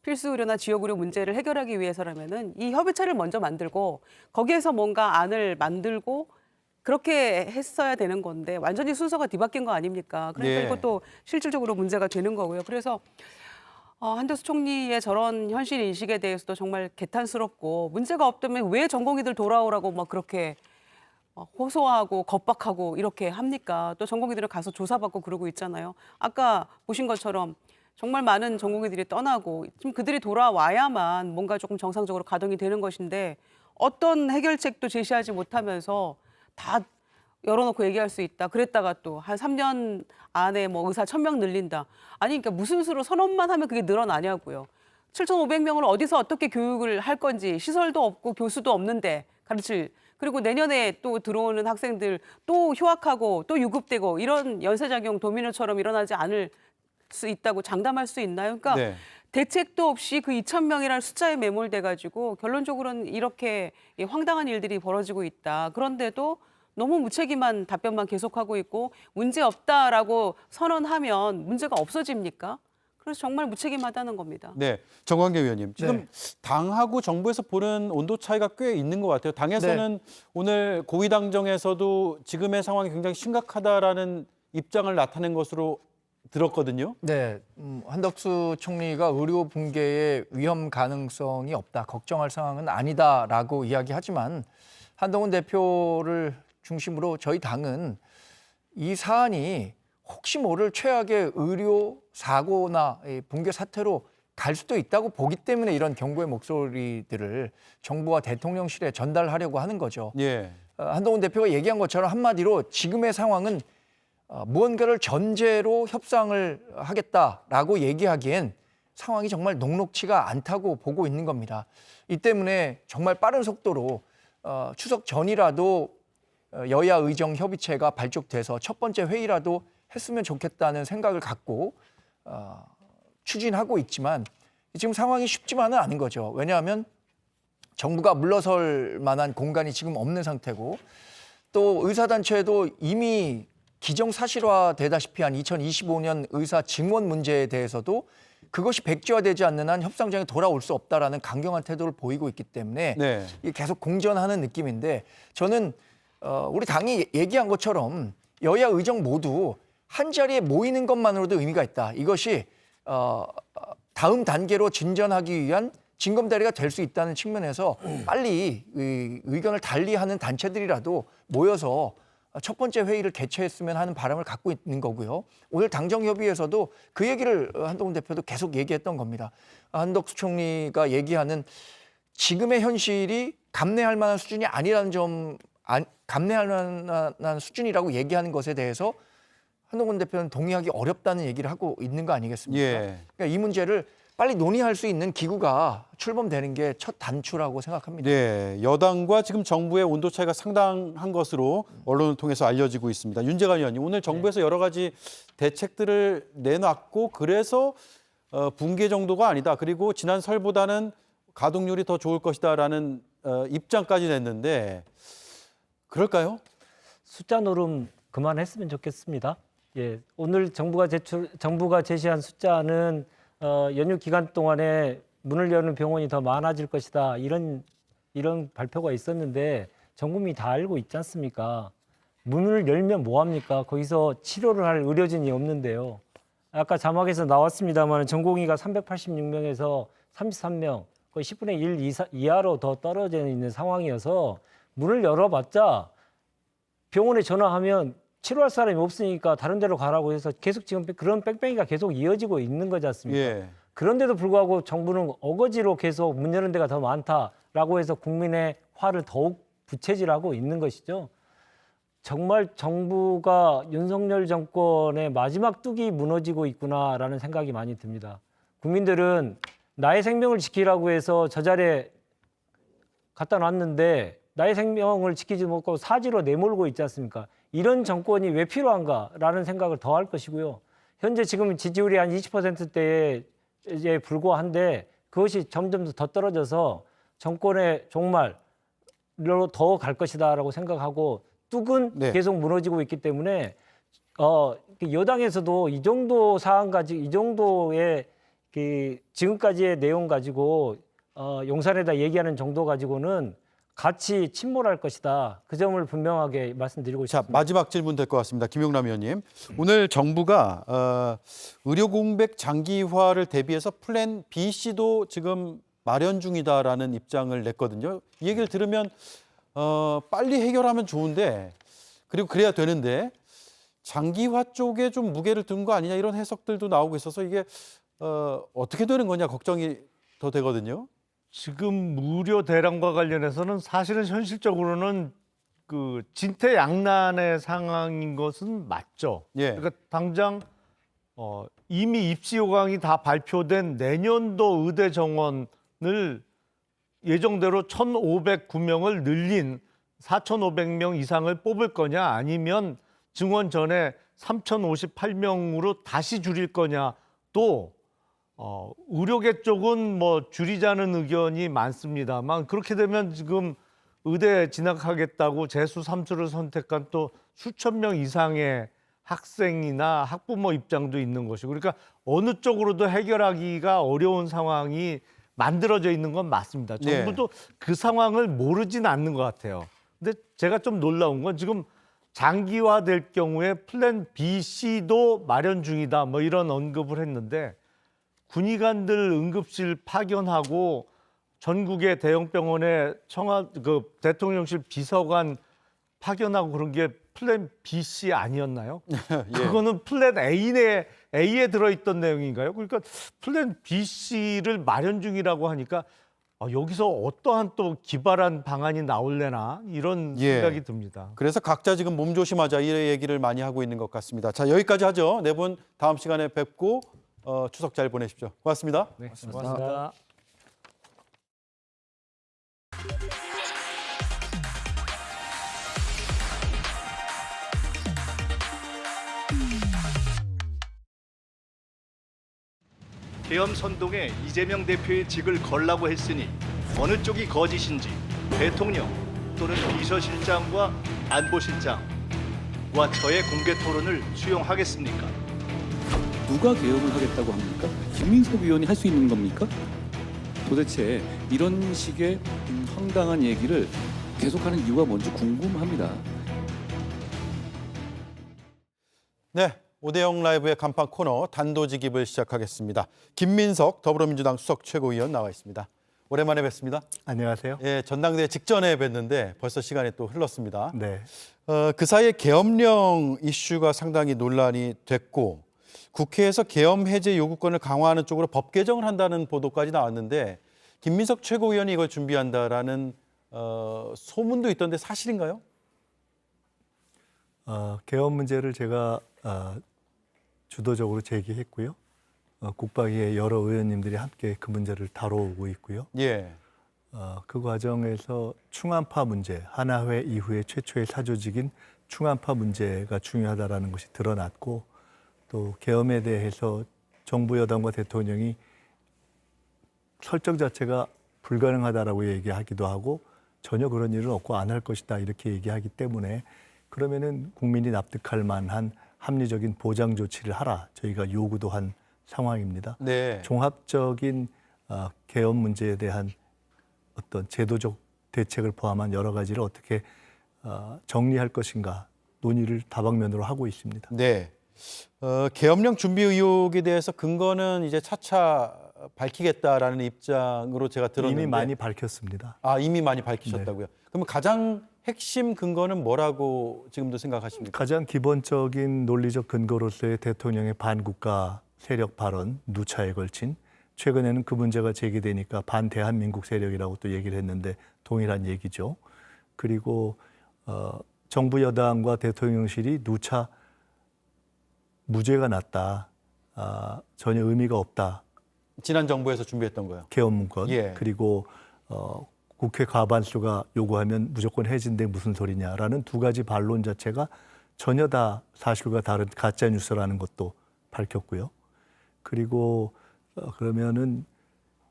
필수 의료나 지역 의료 문제를 해결하기 위해서라면은 이 협의체를 먼저 만들고 거기에서 뭔가 안을 만들고 그렇게 했어야 되는 건데 완전히 순서가 뒤바뀐 거 아닙니까? 그러니까 예. 이것도 실질적으로 문제가 되는 거고요. 그래서 한덕수 총리의 저런 현실 인식에 대해서도 정말 개탄스럽고 문제가 없다면 왜 전공의들 돌아오라고 막 그렇게 호소하고 겁박하고 이렇게 합니까? 또 전공의들은 가서 조사받고 그러고 있잖아요. 아까 보신 것처럼 정말 많은 전공의들이 떠나고 지금 그들이 돌아와야만 뭔가 조금 정상적으로 가동이 되는 것인데 어떤 해결책도 제시하지 못하면서 다 열어놓고 얘기할 수 있다. 그랬다가 또 한 3년 안에 뭐 의사 1,000명 늘린다. 아니 그러니까 무슨 수로 선언만 하면 그게 늘어나냐고요. 7,500명을 어디서 어떻게 교육을 할 건지 시설도 없고 교수도 없는데 가르칠. 그리고 내년에 또 들어오는 학생들 또 휴학하고 또 유급되고 이런 연쇄작용 도미노처럼 일어나지 않을 수 있다고 장담할 수 있나요? 그러니까 네. 대책도 없이 그 2,000명이라는 숫자에 매몰돼 가지고 결론적으로는 이렇게 황당한 일들이 벌어지고 있다. 그런데도 너무 무책임한 답변만 계속하고 있고 문제 없다라고 선언하면 문제가 없어집니까? 그래서 정말 무책임하다는 겁니다. 네, 정광계 위원님. 지금 당하고 정부에서 보는 온도 차이가 꽤 있는 것 같아요. 당에서는 오늘 고위당정에서도 지금의 상황이 굉장히 심각하다라는 입장을 나타낸 것으로 들었거든요. 네, 한덕수 총리가 의료 붕괴의 위험 가능성이 없다, 걱정할 상황은 아니다라고 이야기하지만 한동훈 대표를 중심으로 저희 당은 이 사안이 혹시 모를 최악의 의료 사고나 붕괴 사태로 갈 수도 있다고 보기 때문에 이런 경고의 목소리들을 정부와 대통령실에 전달하려고 하는 거죠. 예. 한동훈 대표가 얘기한 것처럼 한마디로 지금의 상황은 무언가를 전제로 협상을 하겠다라고 얘기하기엔 상황이 정말 녹록치가 않다고 보고 있는 겁니다. 이 때문에 정말 빠른 속도로 추석 전이라도 여야 의정 협의체가 발족돼서 첫 번째 회의라도 했으면 좋겠다는 생각을 갖고 추진하고 있지만 지금 상황이 쉽지만은 않은 거죠. 왜냐하면 정부가 물러설 만한 공간이 지금 없는 상태고 또 의사단체도 이미 기정사실화되다시피 한 2025년 의사 증원 문제에 대해서도 그것이 백지화되지 않는 한 협상장에 돌아올 수 없다라는 강경한 태도를 보이고 있기 때문에 네. 이게 계속 공전하는 느낌인데 저는 우리 당이 얘기한 것처럼 여야 의정 모두 한 자리에 모이는 것만으로도 의미가 있다. 이것이 다음 단계로 진전하기 위한 징검다리가 될 수 있다는 측면에서 빨리 의견을 달리하는 단체들이라도 모여서 첫 번째 회의를 개최했으면 하는 바람을 갖고 있는 거고요. 오늘 당정협의에서도 그 얘기를 한동훈 대표도 계속 얘기했던 겁니다. 한덕수 총리가 얘기하는 지금의 현실이 감내할 만한 수준이 아니라는 점, 감내할 만한 수준이라고 얘기하는 것에 대해서 한동훈 대표는 동의하기 어렵다는 얘기를 하고 있는 거 아니겠습니까? 예. 그러니까 이 문제를 빨리 논의할 수 있는 기구가 출범되는 게 첫 단추라고 생각합니다. 네, 여당과 지금 정부의 온도 차이가 상당한 것으로 언론을 통해서 알려지고 있습니다. 윤재관 의원님, 오늘 정부에서 여러 가지 대책들을 내놨고 그래서 붕괴 정도가 아니다. 그리고 지난 설보다는 가동률이 더 좋을 것이다라는 입장까지 냈는데 그럴까요? 숫자 노름 그만했으면 좋겠습니다. 예, 오늘 정부가 제시한 숫자는 연휴 기간 동안에 문을 여는 병원이 더 많아질 것이다. 이런 발표가 있었는데 전 국민이 다 알고 있지 않습니까? 문을 열면 뭐 합니까? 거기서 치료를 할 의료진이 없는데요. 아까 자막에서 나왔습니다만 전공의가 386명에서 33명, 거의 10분의 1 이하로 더 떨어져 있는 상황이어서 문을 열어봤자 병원에 전화하면 치료할 사람이 없으니까 다른 데로 가라고 해서 계속 지금 그런 뺑뺑이가 계속 이어지고 있는 거지 않습니까? 예. 그런데도 불구하고 정부는 어거지로 계속 문 여는 데가 더 많다라고 해서 국민의 화를 더욱 부채질하고 있는 것이죠. 정말 정부가 윤석열 정권의 마지막 뚝이 무너지고 있구나라는 생각이 많이 듭니다. 국민들은 나의 생명을 지키라고 해서 저 자리에 갖다 놨는데 나의 생명을 지키지 못하고 사지로 내몰고 있지 않습니까? 이런 정권이 왜 필요한가라는 생각을 더 할 것이고요. 현재 지금 지지율이 한 20%대에 이제 불과한데 그것이 점점 더 떨어져서 정권의 종말로 더 갈 것이다라고 생각하고 뚝은 네. 계속 무너지고 있기 때문에 여당에서도 이 정도 사안 가지고 이 정도의 지금까지의 내용 가지고 용산에다 얘기하는 정도 가지고는 같이 침몰할 것이다. 그 점을 분명하게 말씀드리고 자, 싶습니다. 마지막 질문 될 것 같습니다. 김용남 의원님. 오늘 정부가 의료 공백 장기화를 대비해서 플랜 B씨도 지금 마련 중이다라는 입장을 냈거든요. 이 얘기를 들으면 빨리 해결하면 좋은데 그리고 그래야 되는데 장기화 쪽에 좀 무게를 둔 거 아니냐 이런 해석들도 나오고 있어서 이게 어떻게 되는 거냐 걱정이 더 되거든요. 지금 무료 대란과 관련해서는 사실은 현실적으로는 그 진퇴양난의 상황인 것은 맞죠. 예. 그러니까 당장 이미 입시 요강이 다 발표된 내년도 의대 정원을 예정대로 1,509명을 늘린 4,500명 이상을 뽑을 거냐, 아니면 증원 전에 3,058명으로 다시 줄일 거냐. 또 의료계 쪽은 뭐 줄이자는 의견이 많습니다만, 그렇게 되면 지금 의대 진학하겠다고 재수 3수를 선택한 또 수천 명 이상의 학생이나 학부모 입장도 있는 것이고, 그러니까 어느 쪽으로도 해결하기가 어려운 상황이 만들어져 있는 건 맞습니다. 정부도 그 상황을 모르진 않는 것 같아요. 근데 제가 좀 놀라운 건 지금 장기화될 경우에 플랜 B, C도 마련 중이다, 뭐 이런 언급을 했는데, 군의관들 응급실 파견하고 전국의 대형 병원에 대통령실 비서관 파견하고 그런 게 플랜 B, C 아니었나요? 예. 그거는 플랜 A에 들어있던 내용인가요? 그러니까 플랜 B, C를 마련 중이라고 하니까 여기서 어떠한 또 기발한 방안이 나올래나 이런 생각이 듭니다. 그래서 각자 지금 몸조심하자, 이 얘기를 많이 하고 있는 것 같습니다. 자, 여기까지 하죠. 네 분 다음 시간에 뵙고 추석 잘 보내십시오. 고맙습니다. 네, 고맙습니다. 계엄 선동에 이재명 대표의 직을 걸라고 했으니 어느 쪽이 거짓인지 대통령 또는 비서실장과 안보실장과 저의 공개 토론을 수용하겠습니까? 누가 계엄을 하겠다고 합니까? 김민석 의원이 할 수 있는 겁니까? 도대체 이런 식의 황당한 얘기를 계속하는 이유가 뭔지 궁금합니다. 네, 오대영 라이브의 간판 코너 단도직입을 시작하겠습니다. 김민석 더불어민주당 수석 최고위원 나와 있습니다. 오랜만에 뵙습니다. 안녕하세요. 예, 전당대회 직전에 뵀는데 벌써 시간이 또 흘렀습니다. 네. 그 사이에 계엄령 이슈가 상당히 논란이 됐고, 국회에서 계엄 해제 요구권을 강화하는 쪽으로 법 개정을 한다는 보도까지 나왔는데, 김민석 최고위원이 이걸 준비한다라는 소문도 있던데 사실인가요? 계엄 문제를 제가 주도적으로 제기했고요. 국방위의 여러 의원님들이 함께 그 문제를 다뤄오고 있고요. 예. 그 과정에서 충암파 문제, 하나회 이후에 최초의 사조직인 충암파 문제가 중요하다라는 것이 드러났고, 또 계엄에 대해서 정부 여당과 대통령이 설정 자체가 불가능하다라고 얘기하기도 하고 전혀 그런 일은 없고 안 할 것이다 이렇게 얘기하기 때문에, 그러면은 국민이 납득할 만한 합리적인 보장 조치를 하라, 저희가 요구도 한 상황입니다. 네. 종합적인 계엄 문제에 대한 어떤 제도적 대책을 포함한 여러 가지를 어떻게 정리할 것인가 논의를 다방면으로 하고 있습니다. 네. 계엄령 준비 의혹에 대해서 근거는 이제 차차 밝히겠다라는 입장으로 제가 들었는데, 이미 많이 밝혔습니다. 이미 많이 밝히셨다고요? 네. 그러면 가장 핵심 근거는 뭐라고 지금도 생각하십니까? 가장 기본적인 논리적 근거로서의 대통령의 반국가 세력 발언, 누차에 걸친, 최근에는 그 문제가 제기되니까 반대한민국 세력이라고 또 얘기를 했는데 동일한 얘기죠. 그리고 정부 여당과 대통령실이 누차 무죄가 났다, 전혀 의미가 없다. 지난 정부에서 준비했던 거요. 계엄 문건. 예. 그리고 국회 과반수가 요구하면 무조건 해진데 무슨 소리냐라는 두 가지 반론 자체가 전혀 다 사실과 다른 가짜 뉴스라는 것도 밝혔고요. 그리고 그러면은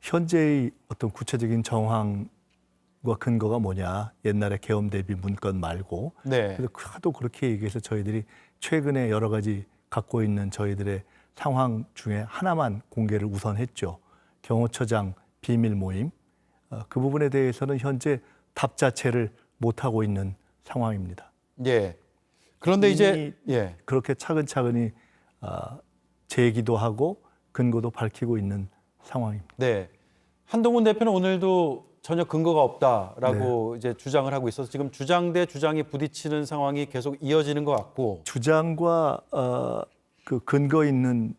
현재의 어떤 구체적인 정황과 근거가 뭐냐, 옛날에 계엄 대비 문건 말고. 네. 그래서 하도 그렇게 얘기해서 저희들이 최근에 여러 가지 갖고 있는 저희들의 상황 중에 하나만 공개를 우선 했죠. 경호처장 비밀 모임. 그 부분에 대해서는 현재 답 자체를 못하고 있는 상황입니다. 예. 그런데 이제 그렇게 차근차근히 제기도 하고 근거도 밝히고 있는 상황입니다. 네. 한동훈 대표는 오늘도 전혀 근거가 없다라고 이제 주장을 하고 있어서 지금 주장 대 주장이 부딪히는 상황이 계속 이어지는 것 같고, 주장과 그 근거 있는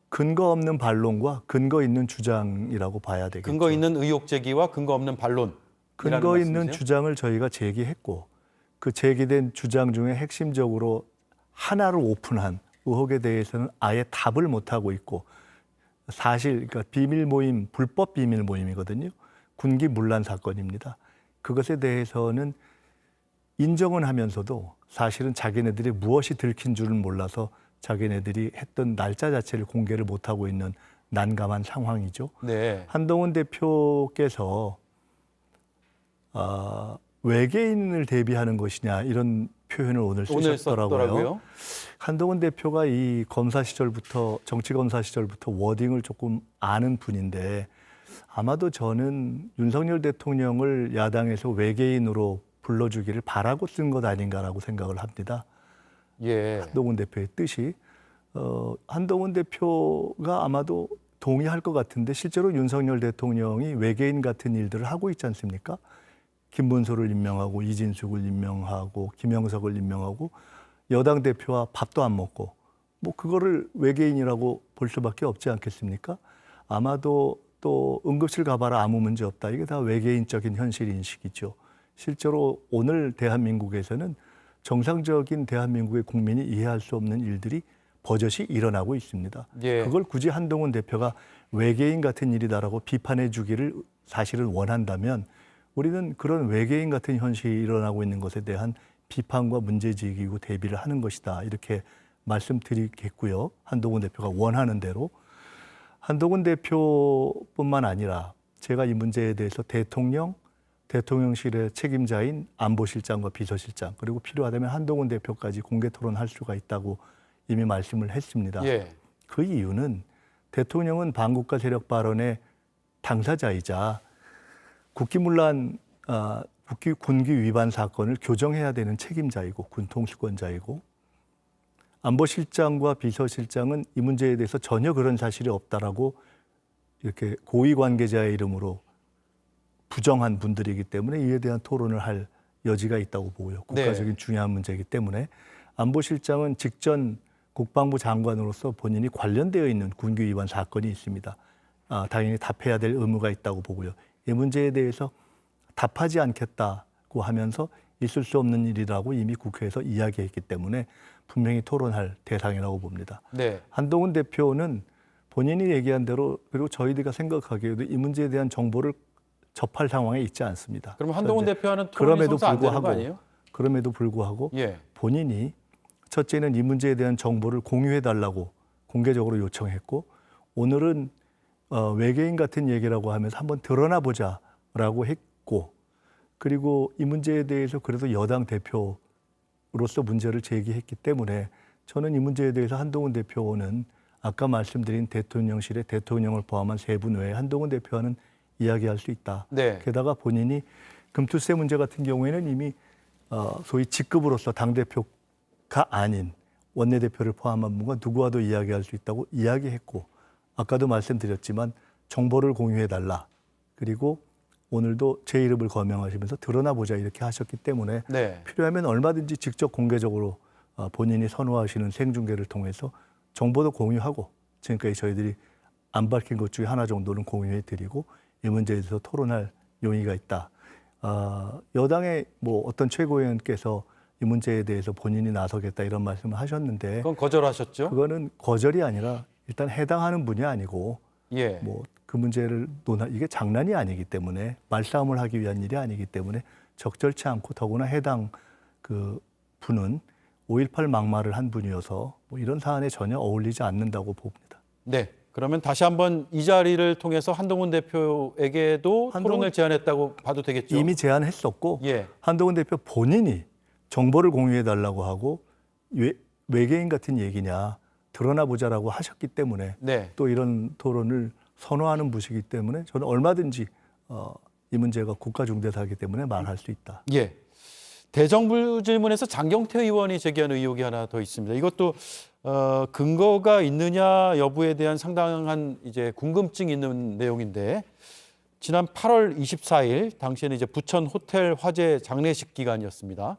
근거 없는 반론과 근거 있는 주장이라고 봐야 되겠죠. 근거 있는 의혹 제기와 근거 없는 반론. 근거 있는 주장을 저희가 제기했고, 그 제기된 주장 중에 핵심적으로 하나를 오픈한 의혹에 대해서는 아예 답을 못하고 있고 사실 그러니까 비밀 모임, 불법 비밀 모임이거든요. 군기 문란 사건입니다. 그것에 대해서는 인정은 하면서도 사실은 자기네들이 무엇이 들킨 줄은 몰라서 자기네들이 했던 날짜 자체를 공개를 못하고 있는 난감한 상황이죠. 네. 한동훈 대표께서 외계인을 대비하는 것이냐 이런 표현을 오늘 쓰셨더라고요. 한동훈 대표가 이 검사 시절부터 정치 검사 시절부터 워딩을 조금 아는 분인데 아마도 저는 윤석열 대통령을 야당에서 외계인으로 불러주기를 바라고 쓴 것 아닌가라고 생각을 합니다. 예. 한동훈 대표의 뜻이 한동훈 대표가 아마도 동의할 것 같은데 실제로 윤석열 대통령이 외계인 같은 일들을 하고 있지 않습니까? 김문수를 임명하고 이진숙을 임명하고 김영석을 임명하고 여당 대표와 밥도 안 먹고 뭐 그거를 외계인이라고 볼 수밖에 없지 않겠습니까? 아마도 또 응급실 가봐라 아무 문제 없다. 이게 다 외계인적인 현실 인식이죠. 실제로 오늘 대한민국에서는 정상적인 대한민국의 국민이 이해할 수 없는 일들이 버젓이 일어나고 있습니다. 예. 그걸 굳이 한동훈 대표가 외계인 같은 일이다라고 비판해 주기를 사실은 원한다면 우리는 그런 외계인 같은 현실이 일어나고 있는 것에 대한 비판과 문제제기고 대비를 하는 것이다. 이렇게 말씀드리겠고요. 한동훈 대표가 원하는 대로. 한동훈 대표뿐만 아니라 제가 이 문제에 대해서 대통령실의 책임자인 안보실장과 비서실장 그리고 필요하다면 한동훈 대표까지 공개 토론할 수가 있다고 이미 말씀을 했습니다. 예. 그 이유는 대통령은 반국가 세력 발언의 당사자이자 국기문란, 군기 위반 사건을 교정해야 되는 책임자이고 군통수권자이고 안보실장과 비서실장은 이 문제에 대해서 전혀 그런 사실이 없다라고 이렇게 고위 관계자의 이름으로 부정한 분들이기 때문에 이에 대한 토론을 할 여지가 있다고 보고요. 국가적인 중요한 문제이기 때문에 안보실장은 직전 국방부 장관으로서 본인이 관련되어 있는 군기 위반 사건이 있습니다. 당연히 답해야 될 의무가 있다고 보고요. 이 문제에 대해서 답하지 않겠다고 하면서 있을 수 없는 일이라고 이미 국회에서 이야기했기 때문에 분명히 토론할 대상이라고 봅니다. 네. 한동훈 대표는 본인이 얘기한 대로 그리고 저희들이 생각하기에도 이 문제에 대한 정보를 접할 상황에 있지 않습니다. 그럼 한동훈 대표와는 토론이 성사 안 되는 거 아니에요? 그럼에도 불구하고 예. 본인이 첫째는 이 문제에 대한 정보를 공유해달라고 공개적으로 요청했고 오늘은 외계인 같은 얘기라고 하면서 한번 드러나 보자라고 했고 그리고 이 문제에 대해서 그래도 여당 대표로서 문제를 제기했기 때문에 저는 이 문제에 대해서 한동훈 대표는 아까 말씀드린 대통령실의 대통령을 포함한 세 분 외에 한동훈 대표와는 이야기할 수 있다. 네. 게다가 본인이 금투세 문제 같은 경우에는 이미 소위 직급으로서 당대표가 아닌 원내대표를 포함한 분과 누구와도 이야기할 수 있다고 이야기했고 아까도 말씀드렸지만 정보를 공유해달라. 그리고 오늘도 제 이름을 거명하시면서 드러나보자 이렇게 하셨기 때문에 네. 필요하면 얼마든지 직접 공개적으로 본인이 선호하시는 생중계를 통해서 정보도 공유하고 지금까지 저희들이 안 밝힌 것 중에 하나 정도는 공유해드리고 이 문제에 대해서 토론할 용의가 있다. 여당의 뭐 어떤 최고위원께서 이 문제에 대해서 본인이 나서겠다 이런 말씀을 하셨는데 그건 거절하셨죠? 그거는 거절이 아니라 일단 해당하는 분이 아니고 예. 뭐 그 문제를 이게 장난이 아니기 때문에 말싸움을 하기 위한 일이 아니기 때문에 적절치 않고 더구나 해당 그 분은 5.18 막말을 한 분이어서 뭐 이런 사안에 전혀 어울리지 않는다고 봅니다. 네. 그러면 다시 한번 이 자리를 통해서 한동훈 대표에게도 토론을 제안했다고 봐도 되겠죠? 이미 제안했었고 예. 한동훈 대표 본인이 정보를 공유해달라고 하고 외계인 같은 얘기냐 드러나보자라고 하셨기 때문에 네. 또 이런 토론을 선호하는 분이기 때문에 저는 얼마든지 이 문제가 국가중대사이기 때문에 말할 수 있다. 예. 대정부 질문에서 장경태 의원이 제기한 의혹이 하나 더 있습니다. 이것도 근거가 있느냐 여부에 대한 상당한 이제 궁금증이 있는 내용인데 지난 8월 24일 당시에는 이제 부천 호텔 화재 장례식 기간이었습니다.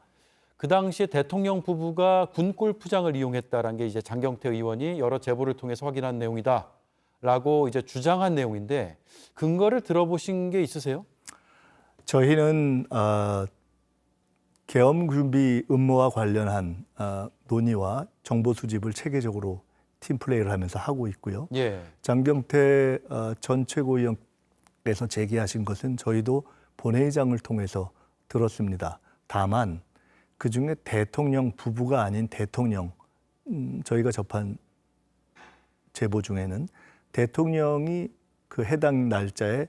그 당시에 대통령 부부가 군 골프장을 이용했다라는 게 이제 장경태 의원이 여러 제보를 통해서 확인한 내용이다라고 이제 주장한 내용인데 근거를 들어보신 게 있으세요? 저희는 계엄 준비 음모와 관련한 논의와 정보 수집을 체계적으로 팀 플레이를 하면서 하고 있고요. 예. 장경태 전 최고위원께서 제기하신 것은 저희도 본회의장을 통해서 들었습니다. 다만 그중에 대통령 부부가 아닌 대통령, 저희가 접한 제보 중에는 대통령이 그 해당 날짜에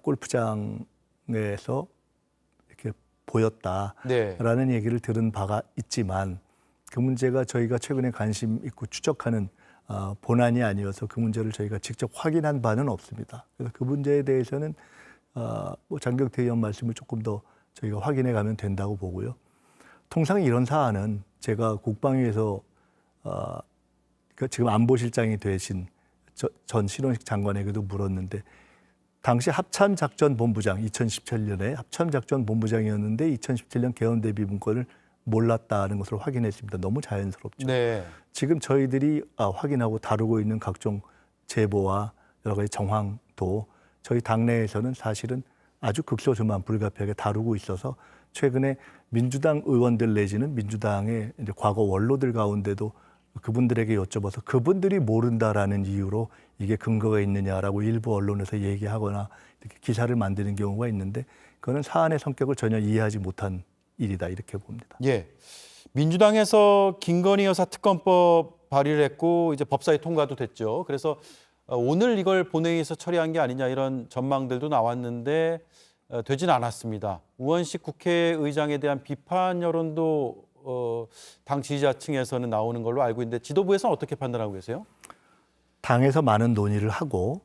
골프장에서 이렇게 보였다라는 얘기를 들은 바가 있지만 그 문제가 저희가 최근에 관심 있고 추적하는 본안이 아니어서 그 문제를 저희가 직접 확인한 바는 없습니다. 그래서 그 문제에 대해서는 뭐 장경태 의원 말씀을 조금 더 저희가 확인해 가면 된다고 보고요. 통상 이런 사안은 제가 국방위에서 지금 안보실장이 되신 전 신원식 장관에게도 물었는데 당시 합참작전본부장 2017년에 합참작전본부장이었는데 2017년 계엄대비문건을 몰랐다는 것을 확인했습니다. 너무 자연스럽죠. 네. 지금 저희들이 확인하고 다루고 있는 각종 제보와 여러 가지 정황도 저희 당내에서는 사실은 아주 극소수만 불가피하게 다루고 있어서 최근에 민주당 의원들 내지는 민주당의 이제 과거 원로들 가운데도 그분들에게 여쭤봐서 그분들이 모른다라는 이유로 이게 근거가 있느냐라고 일부 언론에서 얘기하거나 이렇게 기사를 만드는 경우가 있는데 그거는 사안의 성격을 전혀 이해하지 못한 일이다 이렇게 봅니다. 예. 민주당에서 김건희 여사 특검법 발의를 했고 이제 법사위 통과도 됐죠. 그래서 오늘 이걸 본회의에서 처리한 게 아니냐 이런 전망들도 나왔는데 되진 않았습니다. 우원식 국회의장에 대한 비판 여론도 당 지지자층에서는 나오는 걸로 알고 있는데 지도부에서는 어떻게 판단하고 계세요? 당에서 많은 논의를 하고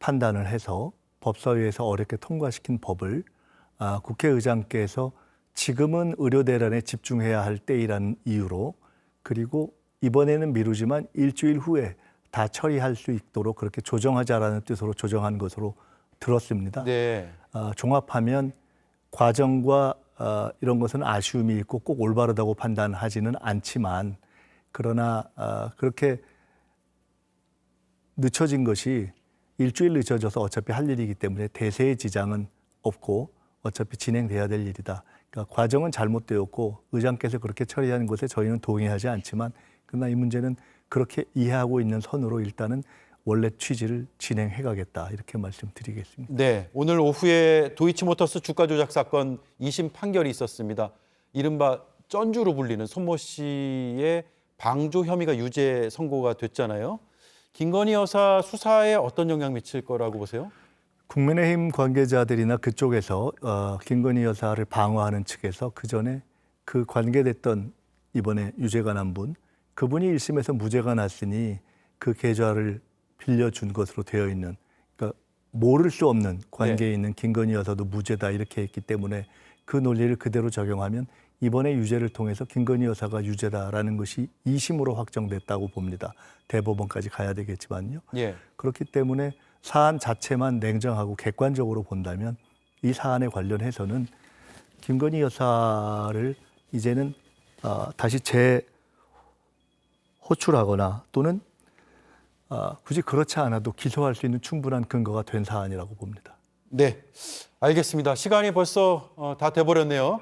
판단을 해서 법사위에서 어렵게 통과시킨 법을 국회의장께서 지금은 의료 대란에 집중해야 할 때이라는 이유로 그리고 이번에는 미루지만 일주일 후에 다 처리할 수 있도록 그렇게 조정하자라는 뜻으로 조정한 것으로 들었습니다. 네. 종합하면 과정과 이런 것은 아쉬움이 있고 꼭 올바르다고 판단하지는 않지만 그러나 그렇게 늦춰진 것이 일주일 늦춰져서 어차피 할 일이기 때문에 대세의 지장은 없고 어차피 진행돼야 될 일이다. 그러니까 과정은 잘못되었고 의장께서 그렇게 처리하는 것에 저희는 동의하지 않지만 그러나 이 문제는 그렇게 이해하고 있는 선으로 일단은 원래 취지를 진행해 가겠다 이렇게 말씀드리겠습니다. 네, 오늘 오후에 도이치모터스 주가 조작 사건 2심 판결이 있었습니다. 이른바 쩐주로 불리는 손모 씨의 방조 혐의가 유죄 선고가 됐잖아요. 김건희 여사 수사에 어떤 영향 미칠 거라고 보세요? 국민의힘 관계자들이나 그쪽에서 김건희 여사를 방어하는 측에서 그전에 그 관계됐던 이번에 유죄가 난 분, 그분이 1심에서 무죄가 났으니 그 계좌를 빌려준 것으로 되어 있는 그러니까 모를 수 없는 관계에 있는 김건희 여사도 무죄다 이렇게 했기 때문에 그 논리를 그대로 적용하면 이번에 유죄를 통해서 김건희 여사가 유죄다라는 것이 2심으로 확정됐다고 봅니다. 대법원까지 가야 되겠지만요. 예. 그렇기 때문에 사안 자체만 냉정하고 객관적으로 본다면 이 사안에 관련해서는 김건희 여사를 이제는 다시 재호출하거나 또는 굳이 그렇지 않아도 기소할 수 있는 충분한 근거가 된 사안이라고 봅니다. 네, 알겠습니다. 시간이 벌써 다 돼버렸네요.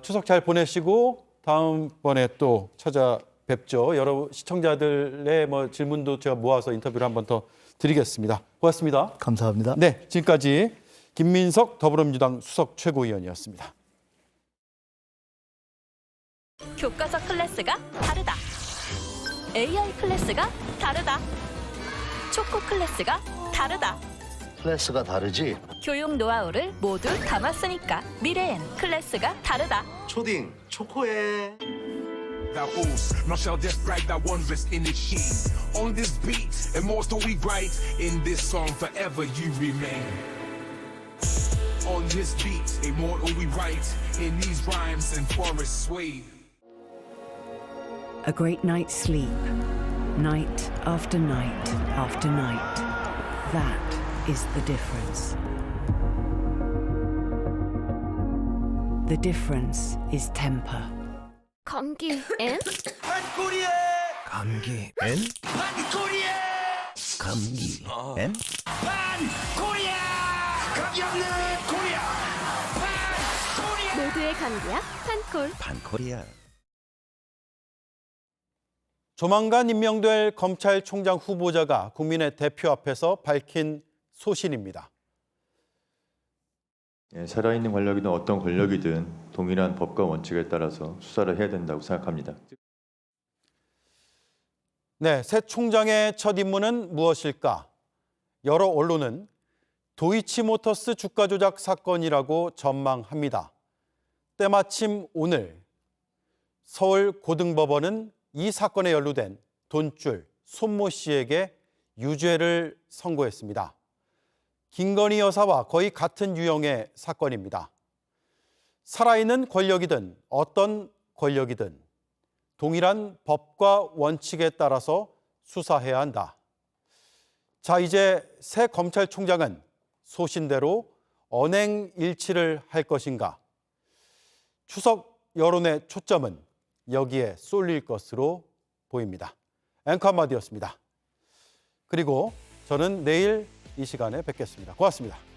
추석 잘 보내시고 다음번에 또 찾아뵙죠. 여러 시청자들의 질문도 제가 모아서 인터뷰를 한 번 더 드리겠습니다. 고맙습니다. 감사합니다. 네, 지금까지 김민석 더불어민주당 수석 최고위원이었습니다. 교과서 클래스가 다르다. AI 클래스가 다르다. 초코 클래스가 다르다. 클래스가 다르지? 교육 노하우를 모두 담았으니까 미래엔 클래스가 다르다. 초딩 초코에. That who's Marshall just right that one rest in its sheen. On this beat and more story right in this song forever you remain. On this beat immortal we write in these rhymes and forests sway. A great night's sleep, night after night after night. That is the difference. The difference is temper. 감기 엔? 한코리아! 감기 엔? 한코리아! 감기 엔? 한코리아! 감기 없는 코리아! 한코리아! 모두 모두의 감기약 판콜. 반코리아. 조만간 임명될 검찰총장 후보자가 국민의 대표 앞에서 밝힌 소신입니다. 살아있는 권력이든 어떤 권력이든 동일한 법과 원칙에 따라서 수사를 해야 된다고 생각합니다. 네, 새 총장의 첫 임무는 무엇일까? 여러 언론은 도이치모터스 주가 조작 사건이라고 전망합니다. 때마침 오늘 서울 고등법원은 이 사건에 연루된 돈줄 손모 씨에게 유죄를 선고했습니다. 김건희 여사와 거의 같은 유형의 사건입니다. 살아있는 권력이든 어떤 권력이든 동일한 법과 원칙에 따라서 수사해야 한다. 자, 이제 새 검찰총장은 소신대로 언행일치를 할 것인가? 추석 여론의 초점은 여기에 쏠릴 것으로 보입니다. 앵커 한마디였습니다. 그리고 저는 내일 이 시간에 뵙겠습니다. 고맙습니다.